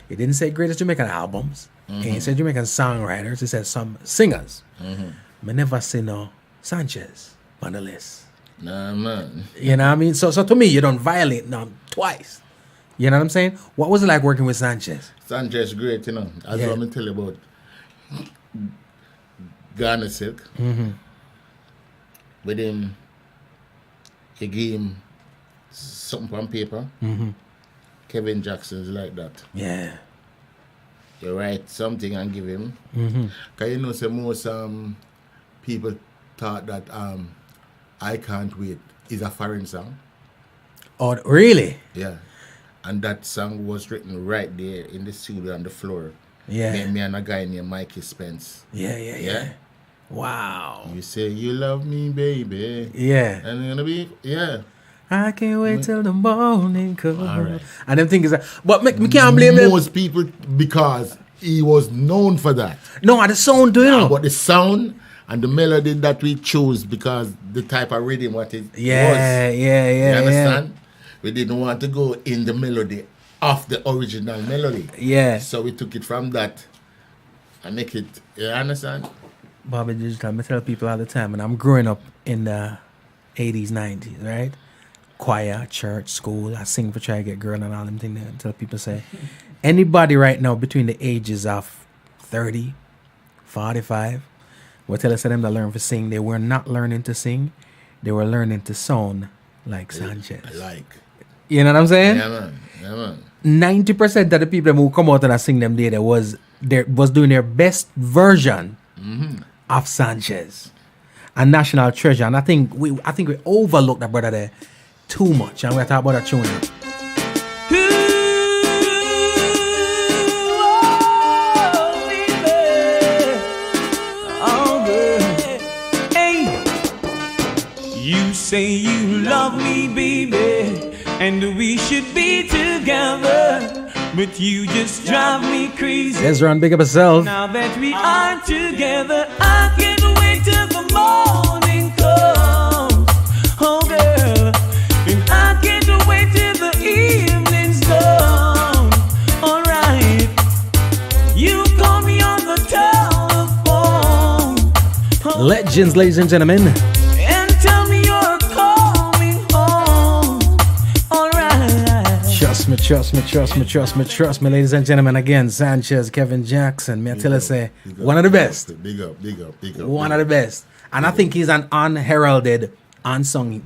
Speaker 1: It didn't say greatest Jamaican albums. It said Jamaican songwriters. It said some singers. I never see no Sanchez on the list.
Speaker 3: Nah, man.
Speaker 1: You know what I mean? So to me, you don't violate them twice. You know what I'm saying? What was it like working with Sanchez?
Speaker 3: Sanchez great, you know. As I'm going to tell you about Ghana Silk. With him, he gave him something on paper. Kevin Jackson's like that.
Speaker 1: Yeah.
Speaker 3: You write something and give him. Because you know, so most people thought that I Can't Wait is a foreign song.
Speaker 1: Oh, really?
Speaker 3: Yeah. And that song was written right there in the studio on the floor.
Speaker 1: Yeah.
Speaker 3: Me and a guy named Mikey Spence.
Speaker 1: Yeah. Wow.
Speaker 3: You say you love me, baby.
Speaker 1: Yeah.
Speaker 3: And it's gonna be,
Speaker 1: I can't wait till the morning comes. All right. And them things that, but me can't blame them.
Speaker 3: Most people, because he was known for that.
Speaker 1: No, the sound too, you know.
Speaker 3: But the sound and the melody that we chose, because the type of rhythm what it was.
Speaker 1: Yeah.
Speaker 3: You understand? We didn't want to go in the melody of the original melody. Yeah. So we took it from that and make it, you understand?
Speaker 1: Bobby Digital, I tell people all the time, and I'm growing up in the 80s, 90s, right? Choir, church, school, I sing for Try to Get Girl and all them things there until people say, anybody right now between the ages of 30, 45, we'll tell us them to learn to sing. They were not learning to sing. They were learning to sound like Sanchez. You know what I'm saying?
Speaker 3: Yeah, man.
Speaker 1: 90% of the people who come out and sing them there was doing their best version of Sanchez, a national treasure. And I think we overlooked that brother there too much. And we're talking about that tune now.
Speaker 2: You say you love me, baby, and we should be together, but you just drive me crazy.
Speaker 1: Ezra, big up yourself.
Speaker 2: Now that we are together, I can't wait till the morning comes. Oh girl, and I can't wait till the evening's gone. Alright, you call me on the telephone.
Speaker 1: Legends, ladies and gentlemen. Trust me, ladies and gentlemen. Again, Sanchez, Kevin Jackson. May I tell you, say, one of the best.
Speaker 3: Big up.
Speaker 1: One of the best. And I think he's an unheralded, unsung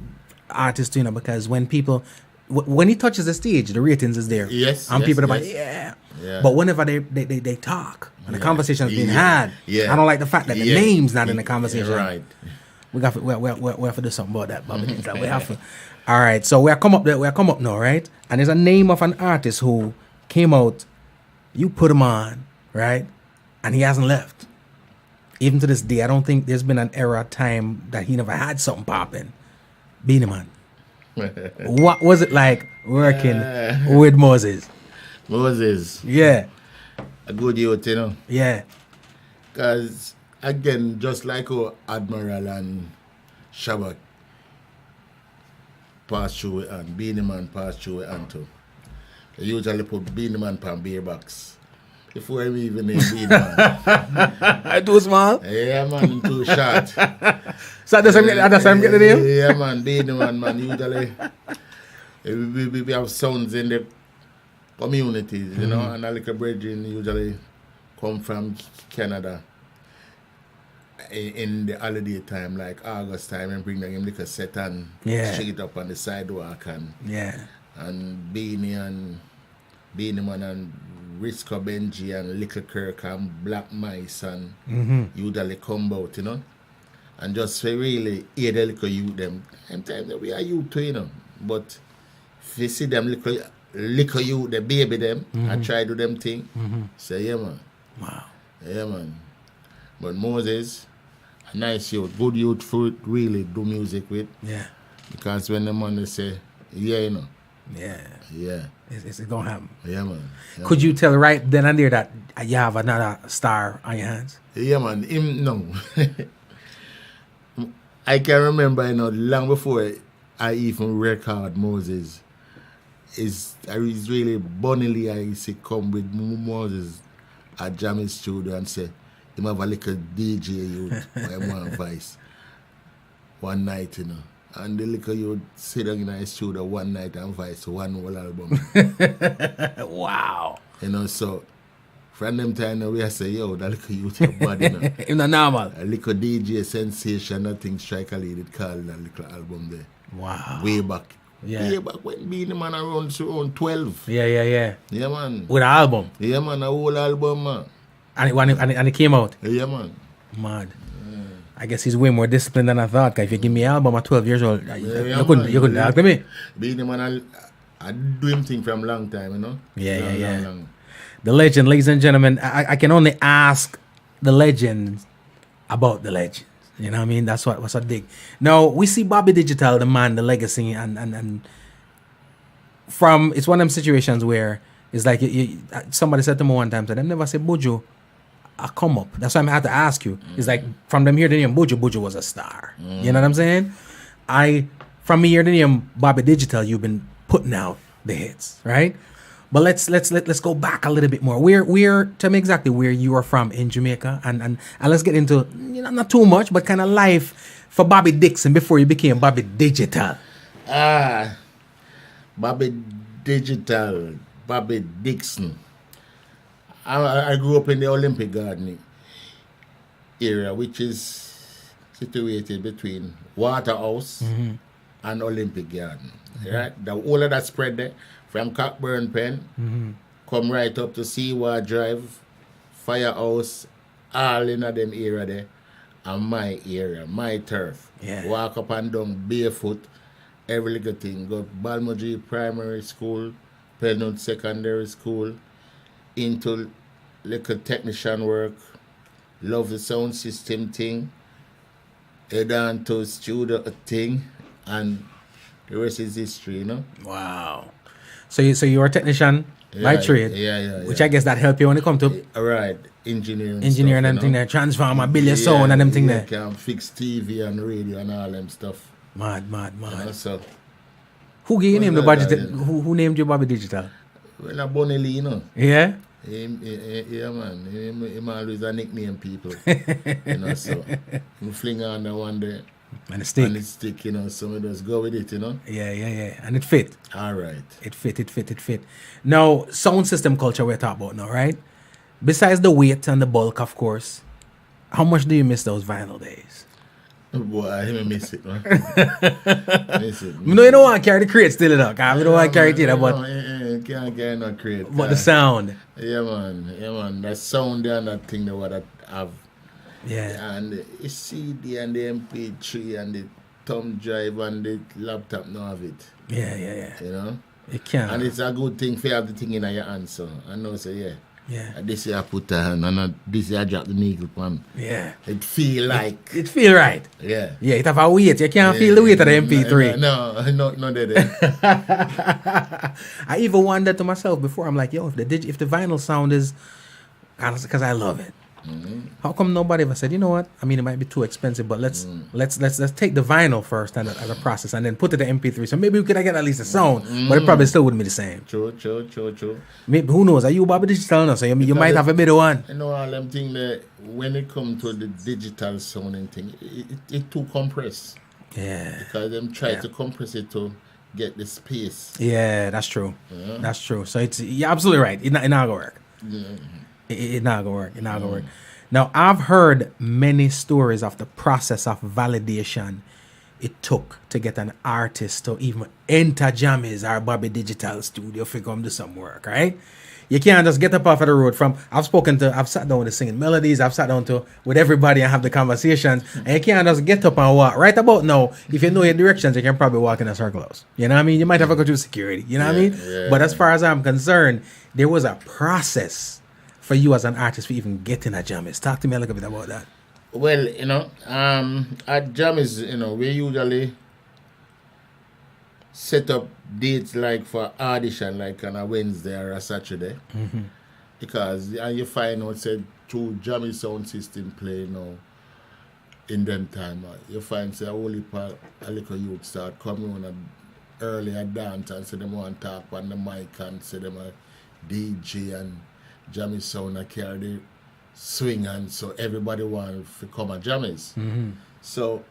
Speaker 1: artist, you know, because when people, when he touches the stage, the ratings is there.
Speaker 3: Yes.
Speaker 1: And people are like,
Speaker 3: yeah.
Speaker 1: But whenever they talk, and the conversation is being had, I don't like the fact that the name's not in the conversation.
Speaker 3: Right.
Speaker 1: We have to do something about that, Bobby. We have to. All right, so we come up now, right? And there's a name of an artist who came out, you put him on, right? And he hasn't left. Even to this day, I don't think there's been an era of time that he never had something popping. Beenie Man. What was it like working with Moses?
Speaker 3: Moses.
Speaker 1: Yeah.
Speaker 3: A good youth, you know.
Speaker 1: Yeah.
Speaker 3: Because, again, just like our Admiral and Shabak passed through it and Beenie Man passed through it and too. They usually put Beenie Man on beer box. Before we even name Beenie Man.
Speaker 1: Too small?
Speaker 3: Yeah, man, too short.
Speaker 1: So that's why I'm getting the name?
Speaker 3: Yeah, man, Beenie Man, usually we have sounds in the communities, you know, and a little brethren usually come from Canada in the holiday time, like August time, and bring them like a set and shake it up on the sidewalk and Beenie Man and Risco Benji and Little Kirk and Black Mice and usually come out, you know, and just really hear the little youth them. Sometimes we are youth too, you know, but if you see them little youth, the baby them, and try to do them thing, say, yeah, man.
Speaker 1: Wow.
Speaker 3: Yeah, man. But Moses, a nice youth, good youth for really do music with.
Speaker 1: Yeah.
Speaker 3: Because when the man say, yeah, you know.
Speaker 1: Yeah.
Speaker 3: Yeah.
Speaker 1: It's going to happen.
Speaker 3: Yeah, man. Yeah,
Speaker 1: Could you tell right then and there that you have another star on your hands?
Speaker 3: Yeah, man. No. I can remember, you know, long before I even record Moses, I was really bunnily I used to come with Moses at Jamie's studio and say, him have a little DJ youth, I want voice. One night, you know. And the little youth sit down in the studio one night and voice one whole album.
Speaker 1: Wow.
Speaker 3: You know, so from them time now we say, yo, that little youth is bad, you know.
Speaker 1: In the normal.
Speaker 3: A little DJ sensation, I think Strike a Lead it called that little album there.
Speaker 1: Wow.
Speaker 3: Way back.
Speaker 1: Yeah.
Speaker 3: Way back when Beenie Man around 12.
Speaker 1: Yeah.
Speaker 3: Yeah, man.
Speaker 1: With an album.
Speaker 3: Yeah, man, a whole album, man.
Speaker 1: And it came out.
Speaker 3: Yeah, man.
Speaker 1: Mad. I guess he's way more disciplined than I thought. Cause if you give me an album at 12 years old, you couldn't talk to me.
Speaker 3: Beenie Man, I do him thing from long time, you know.
Speaker 1: Yeah.
Speaker 3: Long.
Speaker 1: The legend, ladies and gentlemen. I can only ask the legends about the legends. You know what I mean? That's what's a dig. Now we see Bobby Digital, the man, the legacy, and from it's one of them situations where it's like somebody said to me one time, so they never say Buju a come up. That's why I had to ask you. It's like from them here the name Buju was a star. You know what I'm saying? From me here the name Bobby Digital, you've been putting out the hits, right? But let's go back a little bit more. Where tell me exactly where you are from in Jamaica, and let's get into not too much, but kind of life for Bobby Dixon before you became Bobby Digital.
Speaker 3: Bobby Digital, Bobby Dixon. I grew up in the Olympic Garden area, which is situated between Waterhouse and Olympic Garden. Right, the whole of that spread there. From Cockburn Pen, come right up to Seaward Drive, Firehouse, all in them area there, and my area, my turf.
Speaker 1: Yeah.
Speaker 3: Walk up and down barefoot, every little thing. Go Balmoji Primary School, Penwood Secondary School, into little technician work, love the sound system thing, head on to studio thing, and the rest is history, you know?
Speaker 1: Wow. So you're a technician by trade.
Speaker 3: Yeah.
Speaker 1: Which I guess that help you when it come to
Speaker 3: right, engineering
Speaker 1: stuff, and them thing there, transformer, build your sound and them thing there.
Speaker 3: Can fix TV and radio and all them stuff.
Speaker 1: Mad.
Speaker 3: You know, so
Speaker 1: who gave you name the Bobby who named you Bobby Digital?
Speaker 3: Well, a Bonnie Lee, you know.
Speaker 1: Yeah?
Speaker 3: Yeah, man. Him always a nickname people. You know, so he fling on the one day.
Speaker 1: And it stick.
Speaker 3: And it stick, you know, so we just go with it, you know.
Speaker 1: Yeah. And it fit.
Speaker 3: All right.
Speaker 1: It fit. Now, sound system culture we're talking about now, right? Besides the weight and the bulk, of course, how much do you miss those vinyl days?
Speaker 3: Boy, I miss it, man. miss it.
Speaker 1: No, you don't want to carry the crate still, though. You don't want to carry it either, but...
Speaker 3: You can't carry no crate.
Speaker 1: But the sound.
Speaker 3: Yeah, man. That sound there and that thing that what I have.
Speaker 1: Yeah.
Speaker 3: And the CD and the MP3 and the thumb drive and the laptop, no have it.
Speaker 1: Yeah.
Speaker 3: You know?
Speaker 1: It can.
Speaker 3: And it's a good thing for you have the thing in your hand, so I know, so yeah.
Speaker 1: Yeah.
Speaker 3: And this year I put the hand and this year I drop the needle pan.
Speaker 1: Yeah.
Speaker 3: It feel like.
Speaker 1: It feel right.
Speaker 3: Yeah.
Speaker 1: Yeah, it have a weight. You can't feel the weight of the MP3.
Speaker 3: No,
Speaker 1: I even wondered to myself before, I'm like, yo, if the vinyl sound is, because I love it. How come nobody ever said, you know what? I mean, it might be too expensive, but let's take the vinyl first and as a process, and then put it to MP3. So maybe we could get at least a sound, but it probably still wouldn't be the same.
Speaker 3: True.
Speaker 1: Maybe, who knows? Are you Bobby Digital now? So you might have a better one.
Speaker 3: You know, all them thing that when it comes to the digital sounding thing, it too compressed.
Speaker 1: Yeah.
Speaker 3: Because them try to compress it to get the space.
Speaker 1: Yeah, that's true. Yeah. That's true. So you're absolutely right. It not gonna work. It not gonna work. Now, I've heard many stories of the process of validation it took to get an artist to even enter Jammies or Bobby Digital studio to come do some work, right? You can't just get up off of the road I've sat down with the singing melodies, I've sat down with everybody and have the conversations, and you can't just get up and walk. Right about now, if you know your directions, you can probably walk in a circles. You know what I mean? You might have to go through security, you know what I mean?
Speaker 3: Yeah.
Speaker 1: But as far as I'm concerned, there was a process for you as an artist for even getting a Jammies. Talk to me a little bit about that.
Speaker 3: Well, you know, at Jammies, you know, we usually set up dates like for audition, like on a Wednesday or a Saturday. Because you find out, say, through Jammies sound system play now, in them time, you find, say, a little youth start coming on earlier dance and say them want to talk on the mic and say them a DJ and Jammies sound carry the swing, and so everybody want to come at Jammies. So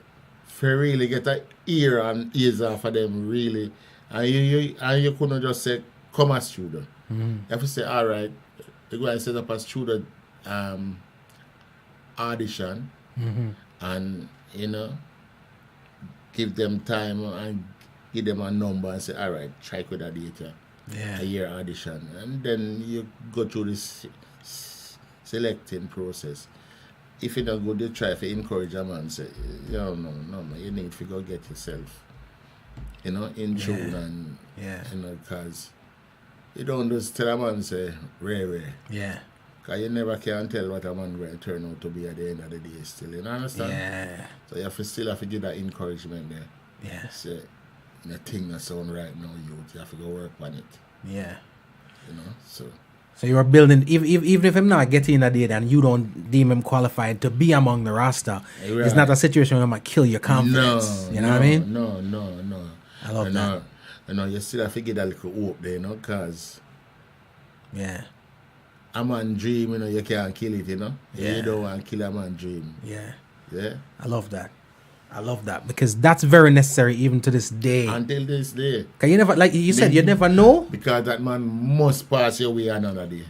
Speaker 3: for really get an ear and ears off of them really, and you couldn't just say come as studio. You have to say, all right, you go and set up a studio audition, and you know, give them time and give them a number and say, all right, try with that data. A year audition, and then you go through this selecting process. If you're not good, you try to encourage a man, say, no, you need to go get yourself, you know, in tune, and you know, because you don't just tell a man, say, rare. Yeah. Because you never can tell what a man will turn out to be at the end of the day still, you understand? Yeah. So you still have to give that encouragement there. Yeah. Say, the thing that sound right now, you have to go work on it. Yeah. You know, so you are building, even if I'm not getting a date and you don't deem him qualified to be among the roster, it's not a situation where I'm going to kill your confidence. You know what I mean? No. I love that. You know, you still have to get that little hope there, you know, because a man dream, you know, you can't kill it, you know? You don't want to kill a man dream. Yeah. I love that because that's very necessary even to this day. Until this day. Because you never, like you said, you never know. Because that man must pass your way another day.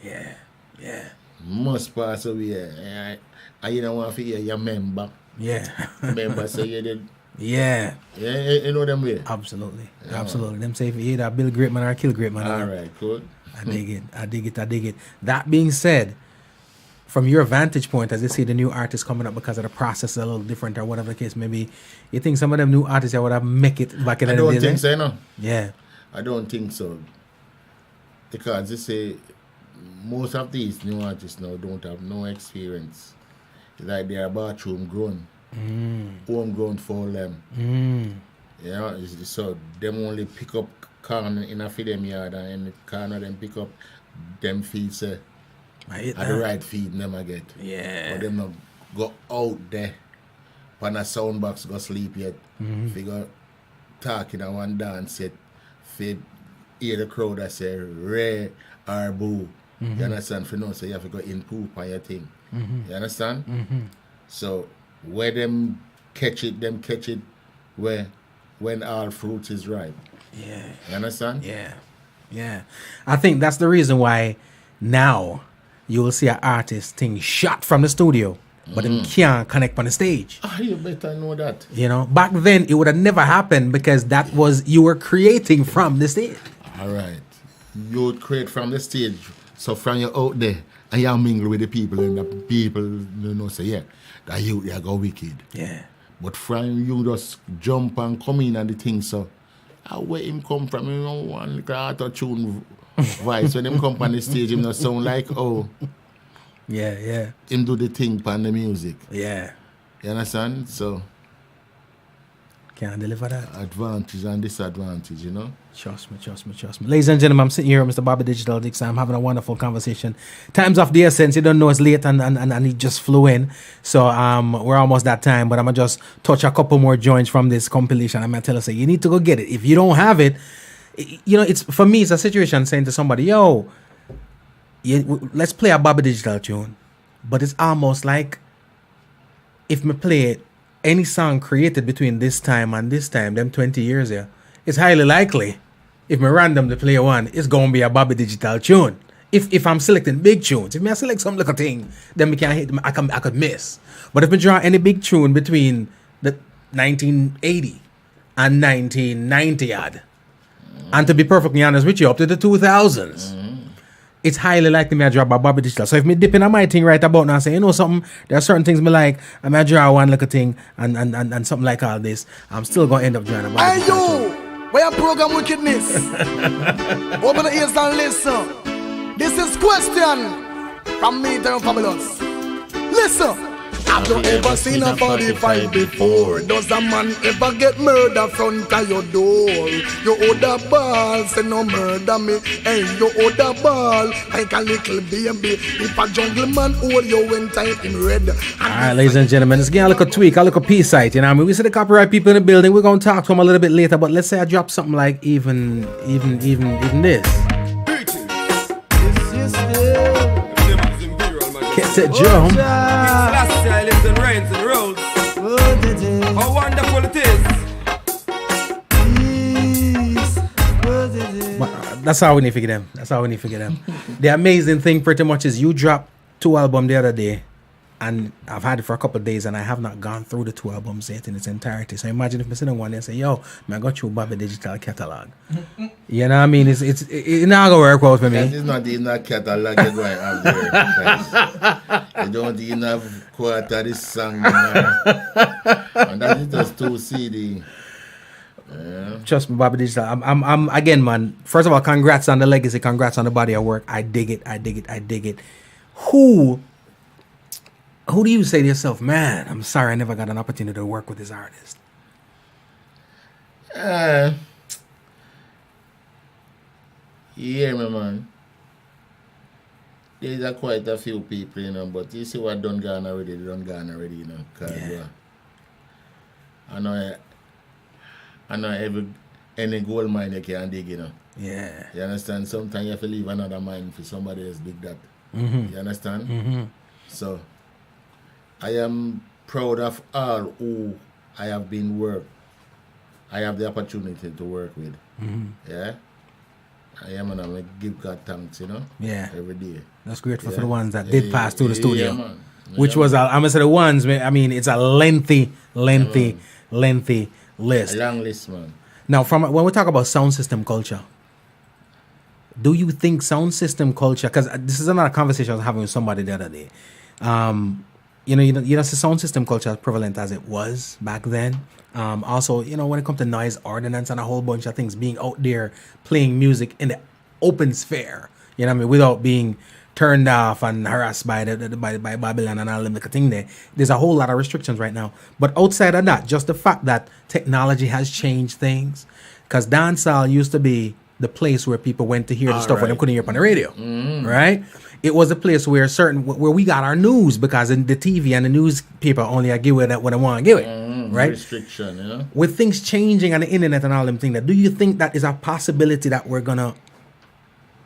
Speaker 3: Yeah. Must pass away. Yeah. And you don't want to hear your member. Yeah. Member say you did. Yeah. You know them way? Absolutely. Them say if you either build great man or kill great man. All right, cool. I dig it. That being said, from your vantage point, as you see the new artists coming up because of the process is a little different or whatever the case may be, you think some of them new artists would have make it back in the day? I don't think so, no. Yeah. I don't think so. Because you say most of these new artists now don't have no experience. It's like they are bathroom grown. Homegrown for them. You know, so them only pick up corn in a feed them yard and in the corner them pick up them feeds at the right feed never get. Yeah. But them not go out there on a sound box go sleep yet. Figure talking at one dance set, feed hear the crowd that say Ray or Boo. You understand? For no, so you have to go in poop on your thing. You understand? So where them catch it when all fruit is ripe.
Speaker 1: Yeah.
Speaker 3: You understand?
Speaker 1: Yeah. I think that's the reason why now you will see an artist thing shot from the studio, but them can't connect on the stage.
Speaker 3: You better know that.
Speaker 1: You know, back then it would have never happened because that was you were creating from the stage.
Speaker 3: All right. You would create from the stage. So from you out there and you mingle with the people and the people say, yeah, that you go wicked.
Speaker 1: Yeah.
Speaker 3: But from you just jump and come in and the thing, so where him come from, one little auto-tune voice. When him come on the stage, him not sound like,
Speaker 1: Yeah.
Speaker 3: him do the thing on the music.
Speaker 1: Yeah.
Speaker 3: You understand? So,
Speaker 1: Can't deliver that.
Speaker 3: advantage and disadvantage, you know?
Speaker 1: Trust me. Ladies and gentlemen, I'm sitting here with Mr. Bobby Digital Dixon. I'm having a wonderful conversation. Time's of the essence. You don't know it's late and he just flew in. So we're almost that time, but I'm going to just touch a couple more joints from this compilation. I'm going to tell us, you need to go get it. If you don't have it, it's for me, it's a situation saying to somebody, let's play a Bobby Digital tune. But it's almost like if me play any song created between this time and this time, them 20 years here, it's highly likely if me randomly play one, it's going to be a Bobby Digital tune. If I'm selecting big tunes, if I select some little thing, then we can't hit them, I could miss. But if me draw any big tune between the 1980 and 1990 odd, and to be perfectly honest with you, up to the 2000s, it's highly likely me I draw by Bobby Digital. So if me dip in on my thing right about now, say, something, there are certain things me like, and I draw one little thing and something like all this, I'm still going to end up drawing a Bobby Digital tune.
Speaker 6: Where you program wickedness? Open the ears and listen. This is question from me to Fabulous. Listen. Have you ever seen a 45 before? Does a man ever get murder front of your door? You hold a ball, say no murder me. Hey, you hold a ball like a little baby. If a jungle man hold you when tight in red.
Speaker 1: Alright, ladies and gentlemen, let's get a little tweak, a little P-site, you know what I mean? We see the copyright people in the building, we're going to talk to them a little bit later, but let's say I drop something like even this. Can't say drum.
Speaker 7: Last year I lived in rains and roads. How wonderful it is.
Speaker 1: But, that's how we need to figure them. The amazing thing pretty much is you dropped 2 albums the other day, and I've had it for a couple of days, and I have not gone through the 2 albums yet in its entirety. So imagine if I sit on one and say, I got you Bobby Digital catalog. You know what I mean? It's not gonna work out for me.
Speaker 3: That is not in that catalog you're going to have there. You don't even have quarter this song. And that is just 2 CD. Yeah.
Speaker 1: Trust me, Bobby Digital. I'm again, man. First of all, congrats on the legacy. Congrats on the body of work. I dig it. Who do you say to yourself, man, I'm sorry I never got an opportunity to work with this artist?
Speaker 3: Yeah, my man. There's quite a few people, but you see what done gone already, Cause, I know any gold mine you can dig,
Speaker 1: Yeah.
Speaker 3: You understand? Sometimes you have to leave another mine for somebody else dig that.
Speaker 1: Mm-hmm.
Speaker 3: You understand?
Speaker 1: Mm-hmm.
Speaker 3: So, I am proud of all who I have the opportunity to work with.
Speaker 1: Mm-hmm.
Speaker 3: Yeah? I am and I give God thanks,
Speaker 1: Yeah.
Speaker 3: every day.
Speaker 1: That's grateful for the ones that did pass through the studio.
Speaker 3: Yeah, man.
Speaker 1: Which was, I'm going to say the ones, I mean, it's a lengthy list.
Speaker 3: A long list, man.
Speaker 1: Now, when we talk about sound system culture, do you think sound system culture, because this is another conversation I was having with somebody the other day, the sound system culture as prevalent as it was back then. Also, when it comes to noise ordinance and a whole bunch of things, being out there playing music in the open sphere, without being turned off and harassed by Babylon and all them thing there. There's a whole lot of restrictions right now. But outside of that, just the fact that technology has changed things, because dancehall used to be the place where people went to hear the stuff when they couldn't hear it on the radio, right? It was a place where we got our news, because in the TV and the newspaper only I give it that when I want to give it, right?
Speaker 3: Restriction,
Speaker 1: With things changing on the internet and all them things, do you think that is a possibility that we're gonna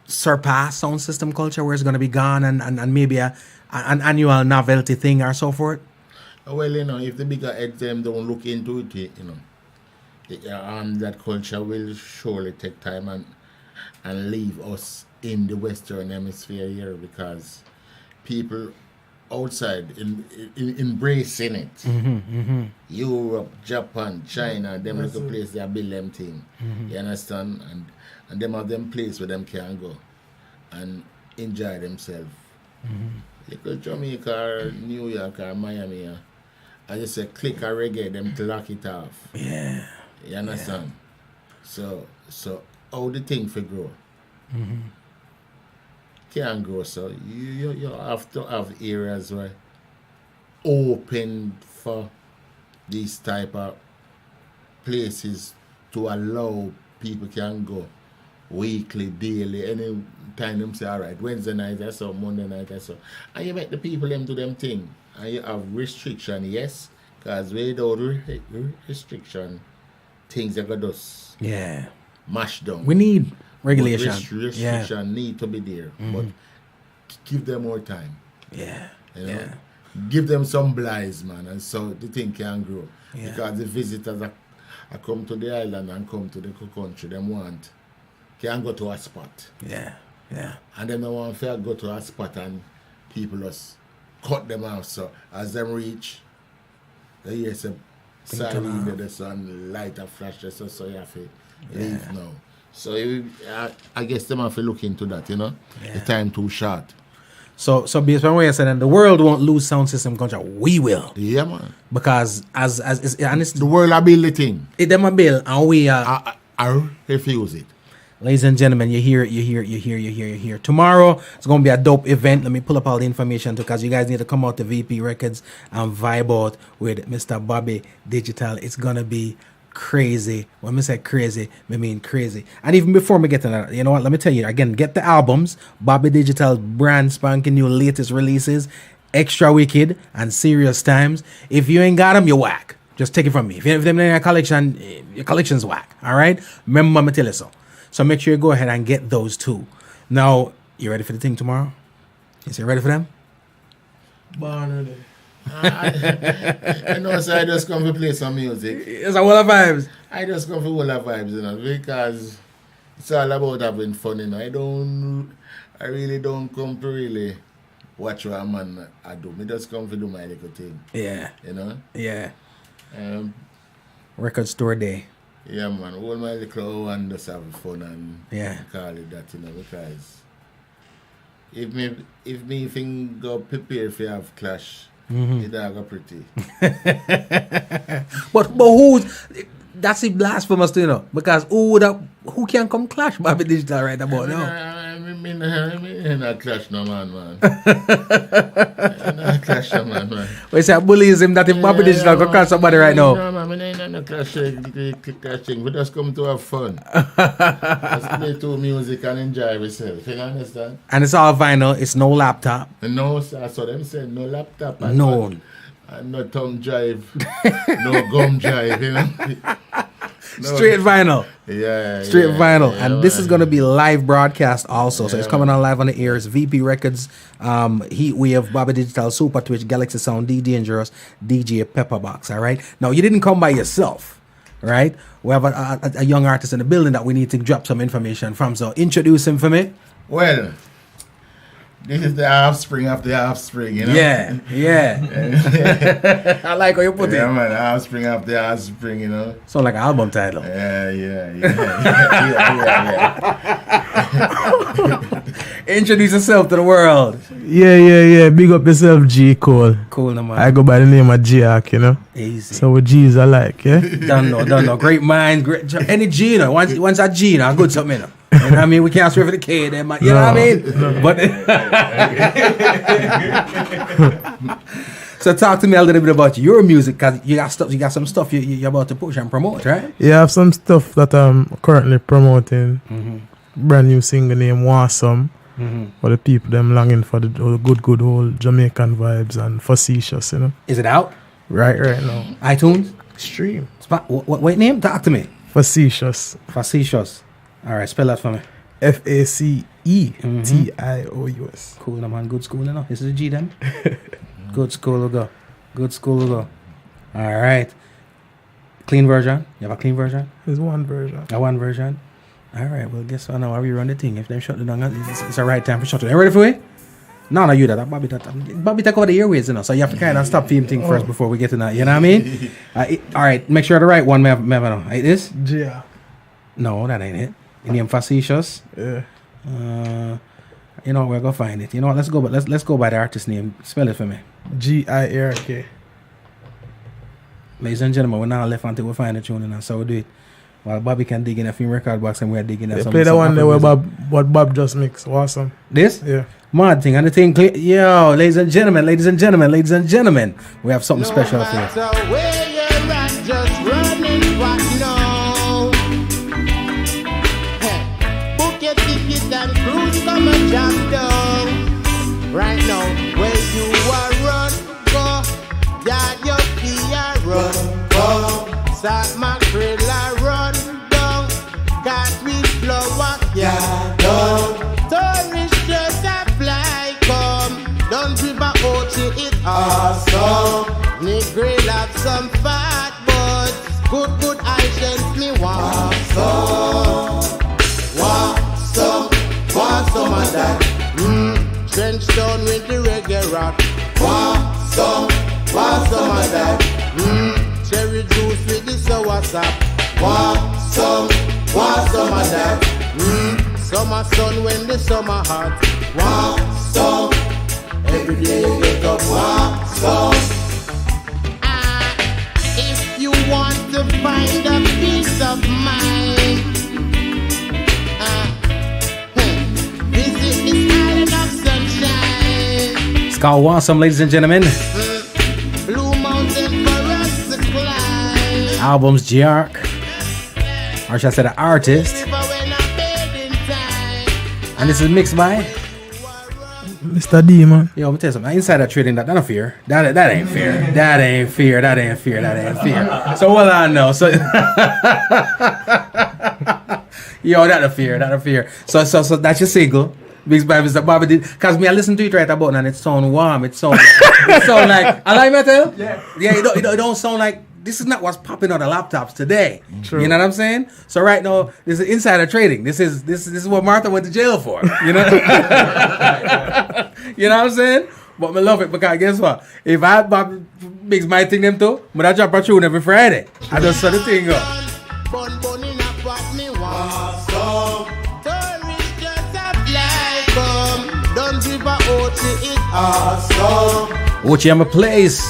Speaker 1: surpass sound system culture, where it's gonna be gone and maybe an annual novelty thing or so forth?
Speaker 3: Well, you know, if the bigger heads them don't look into it, you know, that culture will surely take time and leave us in the Western Hemisphere here, because people outside embracing it. Europe, Japan, China, them little place they build them thing. You understand? And them have them place where them can go and enjoy themselves. Like Jamaica or New York or Miami, I just say click a reggae, them lock it off.
Speaker 1: Yeah.
Speaker 3: You understand? So how the thing for grow? Can't grow, so you have to have areas where open for these type of places to allow people can go weekly, daily, any time them say, all right, Wednesday night or so, Monday night or so. And you make the people them do them thing. And you have restriction, yes, because without restriction, things are going to just mash down.
Speaker 1: We need regulation.
Speaker 3: Restriction need to be there, but give them more time.
Speaker 1: Yeah.
Speaker 3: You know? Give them some blights, man, and so the thing can grow. Because the visitors are come to the island and come to the country, them can go to a spot.
Speaker 1: Yeah.
Speaker 3: And then they want to go to a spot and people just cut them off. So as them reach, they hear some siren in the sun, light a flash, so you have to leave now. So I guess them have to look into that, you know? The time too short.
Speaker 1: So based on what you said, and the world won't lose sound system culture. We will.
Speaker 3: Yeah, man.
Speaker 1: Because as honest,
Speaker 3: the world will build the thing.
Speaker 1: It them a bill, and we
Speaker 3: I refuse it.
Speaker 1: Ladies and gentlemen, you hear. Tomorrow it's gonna be a dope event. Let me pull up all the information because you guys need to come out to VP Records and vibe out with Mr. Bobby Digital. It's gonna be crazy. When I say crazy, I mean crazy. And even before we get to that, you know what? Let me tell you again. Get the albums. Bobby Digital brand spanking new latest releases, Extra Wicked and Serious Times. If you ain't got them, you whack. Just take it from me. If them in your collection, your collection's whack. All right. Remember, I'ma tell you so. So make sure you go ahead and get those too. Now, you ready for the thing tomorrow? Is you ready for them?
Speaker 3: Born ready. I know, so I just come to play some music.
Speaker 1: It's a whole of vibes.
Speaker 3: I just come for whole of vibes, you know, because it's all about having fun, you know. I really don't come to really watch what a man I do. I just come to do my little thing.
Speaker 1: Yeah.
Speaker 3: You know?
Speaker 1: Yeah. Record store day.
Speaker 3: Yeah, man. All my little one just have fun and call it that, you know, because if me think go prepare if you have clash, it go pretty.
Speaker 1: but who's that's a blasphemous, you know, because who can come clash Bobby Digital right about now?
Speaker 3: I not clash no man. I not clash no man.
Speaker 1: We say bullyism that if Bobby Digital go clash somebody right now.
Speaker 3: No, man, I not clashing. We just come to have fun. Just play to music and enjoy ourselves. You understand?
Speaker 1: And it's all vinyl. It's no laptop.
Speaker 3: No, sir. So them say no laptop.
Speaker 1: No.
Speaker 3: And no thumb drive. No gum drive, you know. No.
Speaker 1: Straight vinyl. Straight vinyl.
Speaker 3: Yeah,
Speaker 1: and this is going to be live broadcast also. So it's coming on live on the air. It's VP Records, Heat Wave, Bobby Digital, Super Twitch, Galaxy Sound, D Dangerous, DJ Pepperbox. All right. Now, you didn't come by yourself. Right. We have a young artist in the building that we need to drop some information from. So introduce him for me.
Speaker 3: Well, this is the offspring of the offspring, you know?
Speaker 1: Yeah. I like how you put it.
Speaker 3: Yeah, man, offspring of the offspring, you know?
Speaker 1: Sound like an album title.
Speaker 3: Yeah.
Speaker 1: Introduce yourself to the world.
Speaker 8: Yeah. Big up yourself, G. Cole.
Speaker 1: Cool, no man.
Speaker 8: I go by the name of G-Arc, you know?
Speaker 1: Easy.
Speaker 8: So what G's I like, yeah?
Speaker 1: Don't know. Great minds, great. Any G, you know? Once a G, you know, good something, you know? You know what I mean? We can't swear for the K, then, man. You know what I mean? No. But so talk to me a little bit about your music, because you got some stuff you're about to push and promote, right?
Speaker 8: Yeah, I have some stuff that I'm currently promoting. Brand new single named Wasome. For the people them longing for the good old Jamaican vibes and facetious, you know.
Speaker 1: Is it out?
Speaker 8: Right now.
Speaker 1: iTunes?
Speaker 8: Stream.
Speaker 1: What name? Talk to me.
Speaker 8: Facetious.
Speaker 1: All right, spell that for me.
Speaker 8: FACETIOUS.
Speaker 1: Cool, no man. Good school, you know. This is a G then. Good school, we'll go. Good school to go. All right. Clean version? You have a clean version?
Speaker 8: There's one version.
Speaker 1: A one version? All right. Well, guess what? Now, how we run the thing? If they shut it down, it's the right time for shut it. You ready for it? No, you that. Bobby take over the airways, you know. So you have to kind of stop film thing first before we get to that. You know what I mean? All right. Make sure the right one, Mevano. It is?
Speaker 8: Yeah.
Speaker 1: No, that ain't it. Your name facetious?
Speaker 8: Yeah.
Speaker 1: You know, we're gonna find it. You know what? Let's go by the artist name. Spell it for me.
Speaker 8: GIRK.
Speaker 1: Ladies and gentlemen, we're now left until we find the tune and so we do it. While Bobby can dig in a film record box and we're digging at some.
Speaker 8: Play the one there where Bob just mixed. Awesome.
Speaker 1: This?
Speaker 8: Yeah.
Speaker 1: Mad thing and the thing clear. Yo, ladies and gentlemen, we have something special for you.
Speaker 9: Where you're at, just running back now. Book your ticket and cruise, come and jump down. Right now, where you are, run, go. Yeah, your fear, run, go. Sat Macrilla, run down. Catfish, flower, yeah, down. Tourist just apply, come. Don't river Ochi, it awesome. Nigga have some fat butts. Good items, me want some of that. Trench down with the reggae rock. Want some of that. Cherry juice with the sour sap. Want some of that. Summer sun when the summer hot. Want some. Every day you wake up. Want some. If you want to find a peace of mind, visit this island of sunshine.
Speaker 1: It's called Awesome, ladies and gentlemen.
Speaker 9: Blue Mountain for us to climb.
Speaker 1: Albums G-Arc. Or should I say the artist. And this is mixed by
Speaker 8: Mr. D, man.
Speaker 1: Yo, let me tell you something. Inside that trading, that not fair. That ain't fair. That ain't fair. So well I know. So yo, that a fear. So that's your single. Mixed by Mr. Bobby did. Cause me I listen to it right about now and it sound warm. It sound like I like metal? Yeah. It don't sound like this is not what's popping on the laptops today. True. You know what I'm saying? So right now, this is insider trading. This is what Martha went to jail for. You know? You know what I'm saying? But I love it because guess what? If I mix my thing them too, but I drop a tune every Friday. I just saw the thing up. Ochi, I'm a place.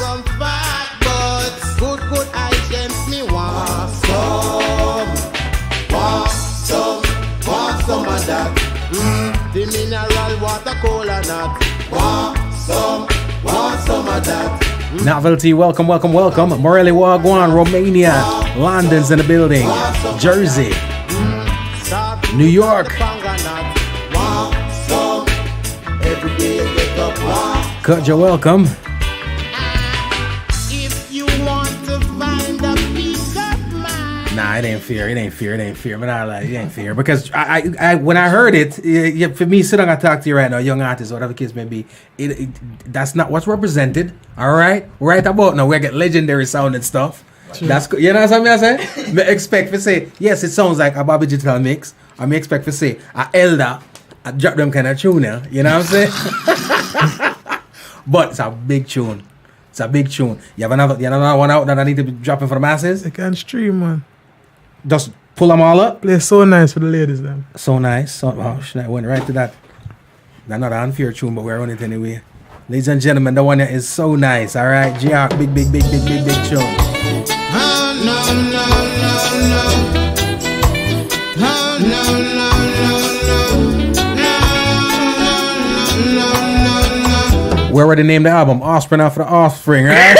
Speaker 9: Good items me want some of that. The mineral water cola nut. Want some of that.
Speaker 1: Novelty, welcome. Morelli Wagwan, Romania. London's in the building. Jersey. New York. Cut, you're welcome. Nah, it ain't fair. But I like it ain't fair because I when I heard it, for me, sitting and talk to you right now, young artist, whatever the case may be, that's not what's represented. All right, right about now we get legendary sound and stuff. True. That's you know what I say. Me expect to say yes, it sounds like a Bobby Digital mix. I may expect to say a Elder, I drop them kind of tune, you know what I'm saying? But it's a big tune. You have another one out that I need to be dropping for the masses.
Speaker 8: They can stream, man.
Speaker 1: Just pull them all up.
Speaker 8: Play So Nice for the ladies, then.
Speaker 1: So Nice. I went right to that. That's not an unfair tune, but we're on it anyway. Ladies and gentlemen, the one here is So Nice. All right, GR, big tune. We already named the album Offspring after the Offspring, right?
Speaker 9: I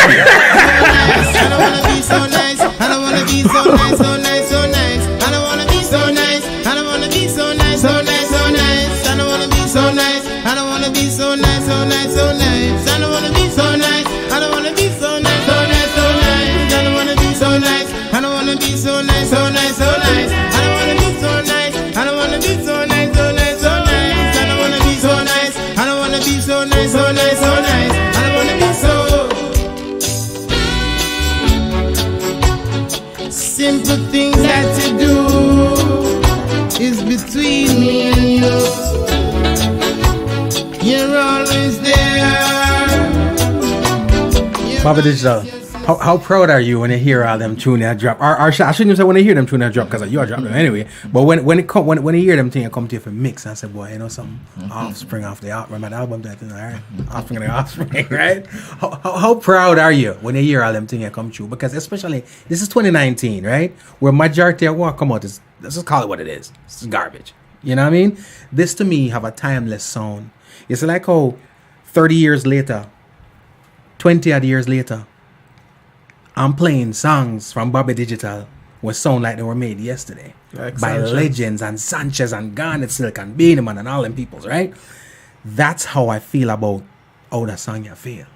Speaker 9: don't wanna be so nice. I don't wanna be so nice, so nice, so nice. I don't wanna be so nice. I don't wanna be so nice, so nice, so nice. I don't wanna be so nice. I don't wanna be so nice, so nice, so nice. I don't wanna be so nice. I don't wanna be so nice, so nice, so nice. I don't wanna be so nice. I don't wanna be so nice, so nice, so nice. I don't wanna be so nice. I don't wanna be so nice, so nice, so nice. I don't wanna be so nice. I don't wanna be so nice, so nice, so nice. I don't wanna be so. simple things that you do is between me and you. You're always there.
Speaker 1: Bobby Digital, how proud are you when you hear all them tune that drop? Or I shouldn't even say when you hear them tune that drop, because you are dropping them anyway. But when you hear them thing, come to you for mix, I say, boy, you know something? Offspring off the remember the album that thing, all right? Offspring of the Offspring, right? How proud are you when you hear all them things come true? Because especially this is 2019, right? Where majority of what come out is, let's just call it what it is. It's garbage. You know what I mean? This to me have a timeless sound. It's like how 30 years later, 20 odd years later, I'm playing songs from Bobby Digital which sound like they were made yesterday. Like by Sanchez. Legends and Sanchez and Garnet Silk and Beanie Man and all them peoples, right? That's how I feel about how that song you feel.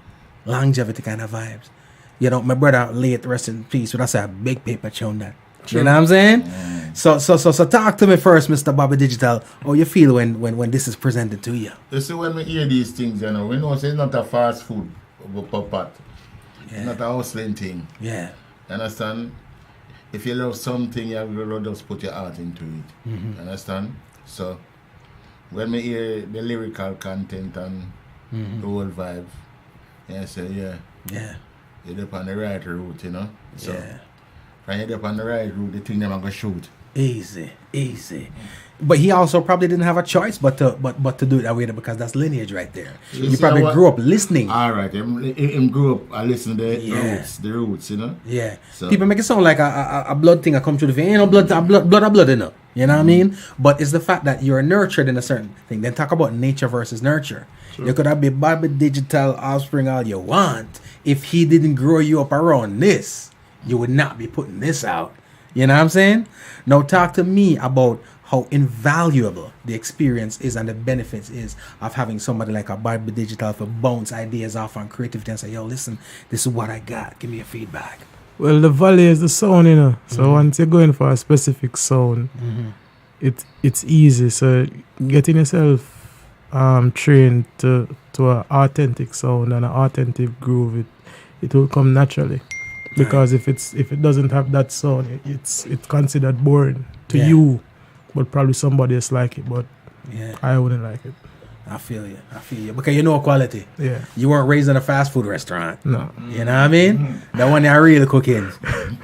Speaker 1: Longevity kind of vibes. You know, my brother late, rest in peace, when I say a big paper tune that. True. You know what I'm saying? So talk to me first, Mr. Bobby Digital. How you feel when this is presented to you?
Speaker 3: You see, when we hear these things, you know, we know it's not a fast food pot. Yeah. It's not a hustling thing.
Speaker 1: Yeah.
Speaker 3: You understand? If you love something, you have to just put your heart into it. Mm-hmm. You understand? So, when we hear the lyrical content and the whole vibe, I say, yeah, you're up on the right route, you know? So, when you're up on the right route, the thing them are going to shoot. Easy.
Speaker 1: But he also probably didn't have a choice but to do it that way, because that's lineage right there. You probably grew up listening.
Speaker 3: All right, him grew up listening to the roots, you know.
Speaker 1: Yeah. So. People make it sound like a blood thing that come through the vein. Ain't no blood enough. You know what I mean? But it's the fact that you're nurtured in a certain thing. Then talk about nature versus nurture. Sure. You could have been Bobby Digital Offspring all you want. If he didn't grow you up around this, you would not be putting this out. You know what I'm saying? Now talk to me about how invaluable the experience is and the benefits is of having somebody like a Bobby Digital for bounce ideas off on creativity and say, yo, listen, this is what I got. Give me your feedback.
Speaker 8: Well, the value is the sound, you know. So once you're going for a specific sound, it's easy. So getting yourself trained to an authentic sound and an authentic groove, it will come naturally. Because if it doesn't have that sound, it's considered boring to you. But probably somebody else like it, but I wouldn't like it.
Speaker 1: I feel you. Because you know quality.
Speaker 8: Yeah.
Speaker 1: You weren't raised in a fast food restaurant.
Speaker 8: No.
Speaker 1: You know what I mean? The one that really cooking.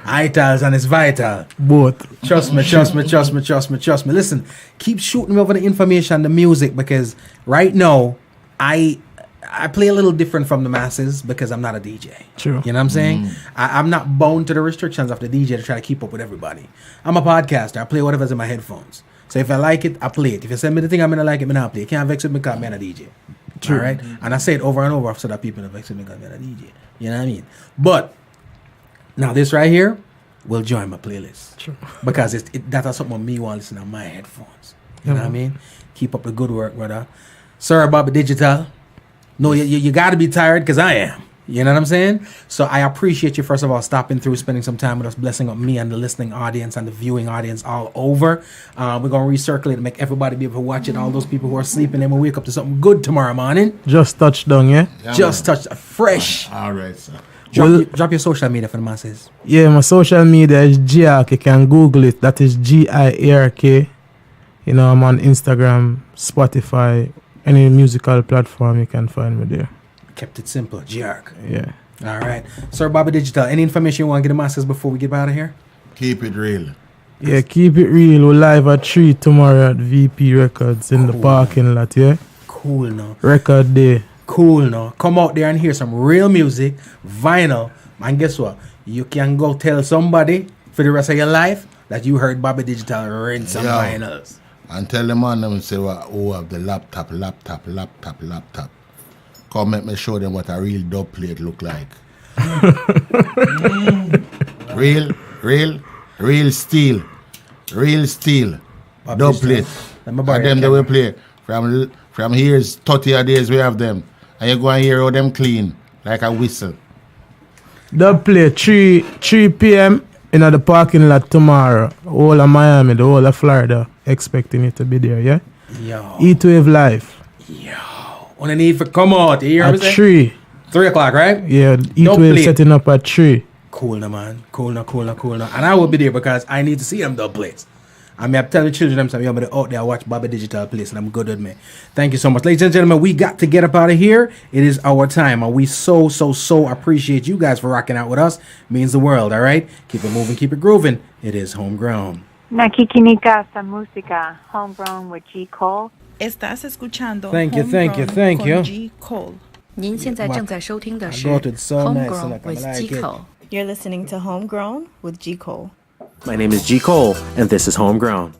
Speaker 1: Itals and it's vital.
Speaker 8: Both.
Speaker 1: Trust me. Listen, keep shooting me over the information, the music, because right now, I play a little different from the masses because I'm not a DJ.
Speaker 8: True.
Speaker 1: You know what I'm saying? I'm not bound to the restrictions of the DJ to try to keep up with everybody. I'm a podcaster. I play whatever's in my headphones. So if I like it, I play it. If you send me the thing I'm going to like it, I'm going to play it. Can't vex with me because I'm a DJ. True. All right? And I say it over and over so that people don't vex with me because I'm a DJ. You know what I mean? But now this right here will join my playlist.
Speaker 8: True.
Speaker 1: Because that's something me want to listen on my headphones. You know what I mean? Keep up the good work, brother. Sir Bobby Digital. No, you got to be tired because I am. You know what I'm saying? So I appreciate you, first of all, stopping through, spending some time with us, blessing up me and the listening audience and the viewing audience all over. We're going to recirculate and make everybody be able to watch it. All those people who are sleeping, they will wake up to something good tomorrow morning.
Speaker 8: Just touched down, yeah?
Speaker 1: Just touched, fresh.
Speaker 3: All right, sir.
Speaker 1: Drop your social media for the masses.
Speaker 8: Yeah, my social media is Giark. You can Google it. That is Giark. You know, I'm on Instagram, Spotify, any musical platform you can find me there.
Speaker 1: Kept it simple, Giark.
Speaker 8: Yeah.
Speaker 1: All right. Sir Bobby Digital, any information you want to get the masses before we get out of here?
Speaker 3: Keep it real.
Speaker 8: Yeah, keep it real. We're live at 3 tomorrow at VP Records in the parking lot, yeah?
Speaker 1: Cool, no.
Speaker 8: Record day.
Speaker 1: Cool, no. Come out there and hear some real music, vinyl. And guess what? You can go tell somebody for the rest of your life that you heard Bobby Digital rent some vinyls.
Speaker 3: And tell the man them say, oh, have the laptop. Come make me show them what a real dub plate look like. Real steel. Dub plate. And them they will play. From here's 30 days we have them. And you go and hear how them clean. Like a whistle.
Speaker 8: Dub plate 3 p.m. in the parking lot tomorrow. All of Miami, the whole of Florida expecting it to be there, yeah?
Speaker 1: Yo.
Speaker 8: E-Wave Live.
Speaker 1: Yo. On the need for come out, you hear
Speaker 8: at 3.
Speaker 1: 3 o'clock, right?
Speaker 8: Yeah, E-Wave setting up at 3.
Speaker 1: Cool now, man. Cool now. And I will be there because I need to see them dub plays. I mean, I'm telling the children, I'm saying, yo, but out there, watch Bobby Digital Place, and I'm good with me. Thank you so much. Ladies and gentlemen, we got to get up out of here. It is our time, and we so appreciate you guys for rocking out with us. Means the world, all right? Keep it moving, keep it grooving. It is Homegrown.
Speaker 10: Nakikinika sa música, Homegrown with G. Cole.
Speaker 11: Estás escuchando
Speaker 1: Thank you.
Speaker 11: con G. Cole.
Speaker 12: 您现在正在收听的是
Speaker 1: Homegrown
Speaker 12: with G. Cole.
Speaker 11: You're listening to Homegrown with G. Cole.
Speaker 1: My name is G. Cole, and this is Homegrown.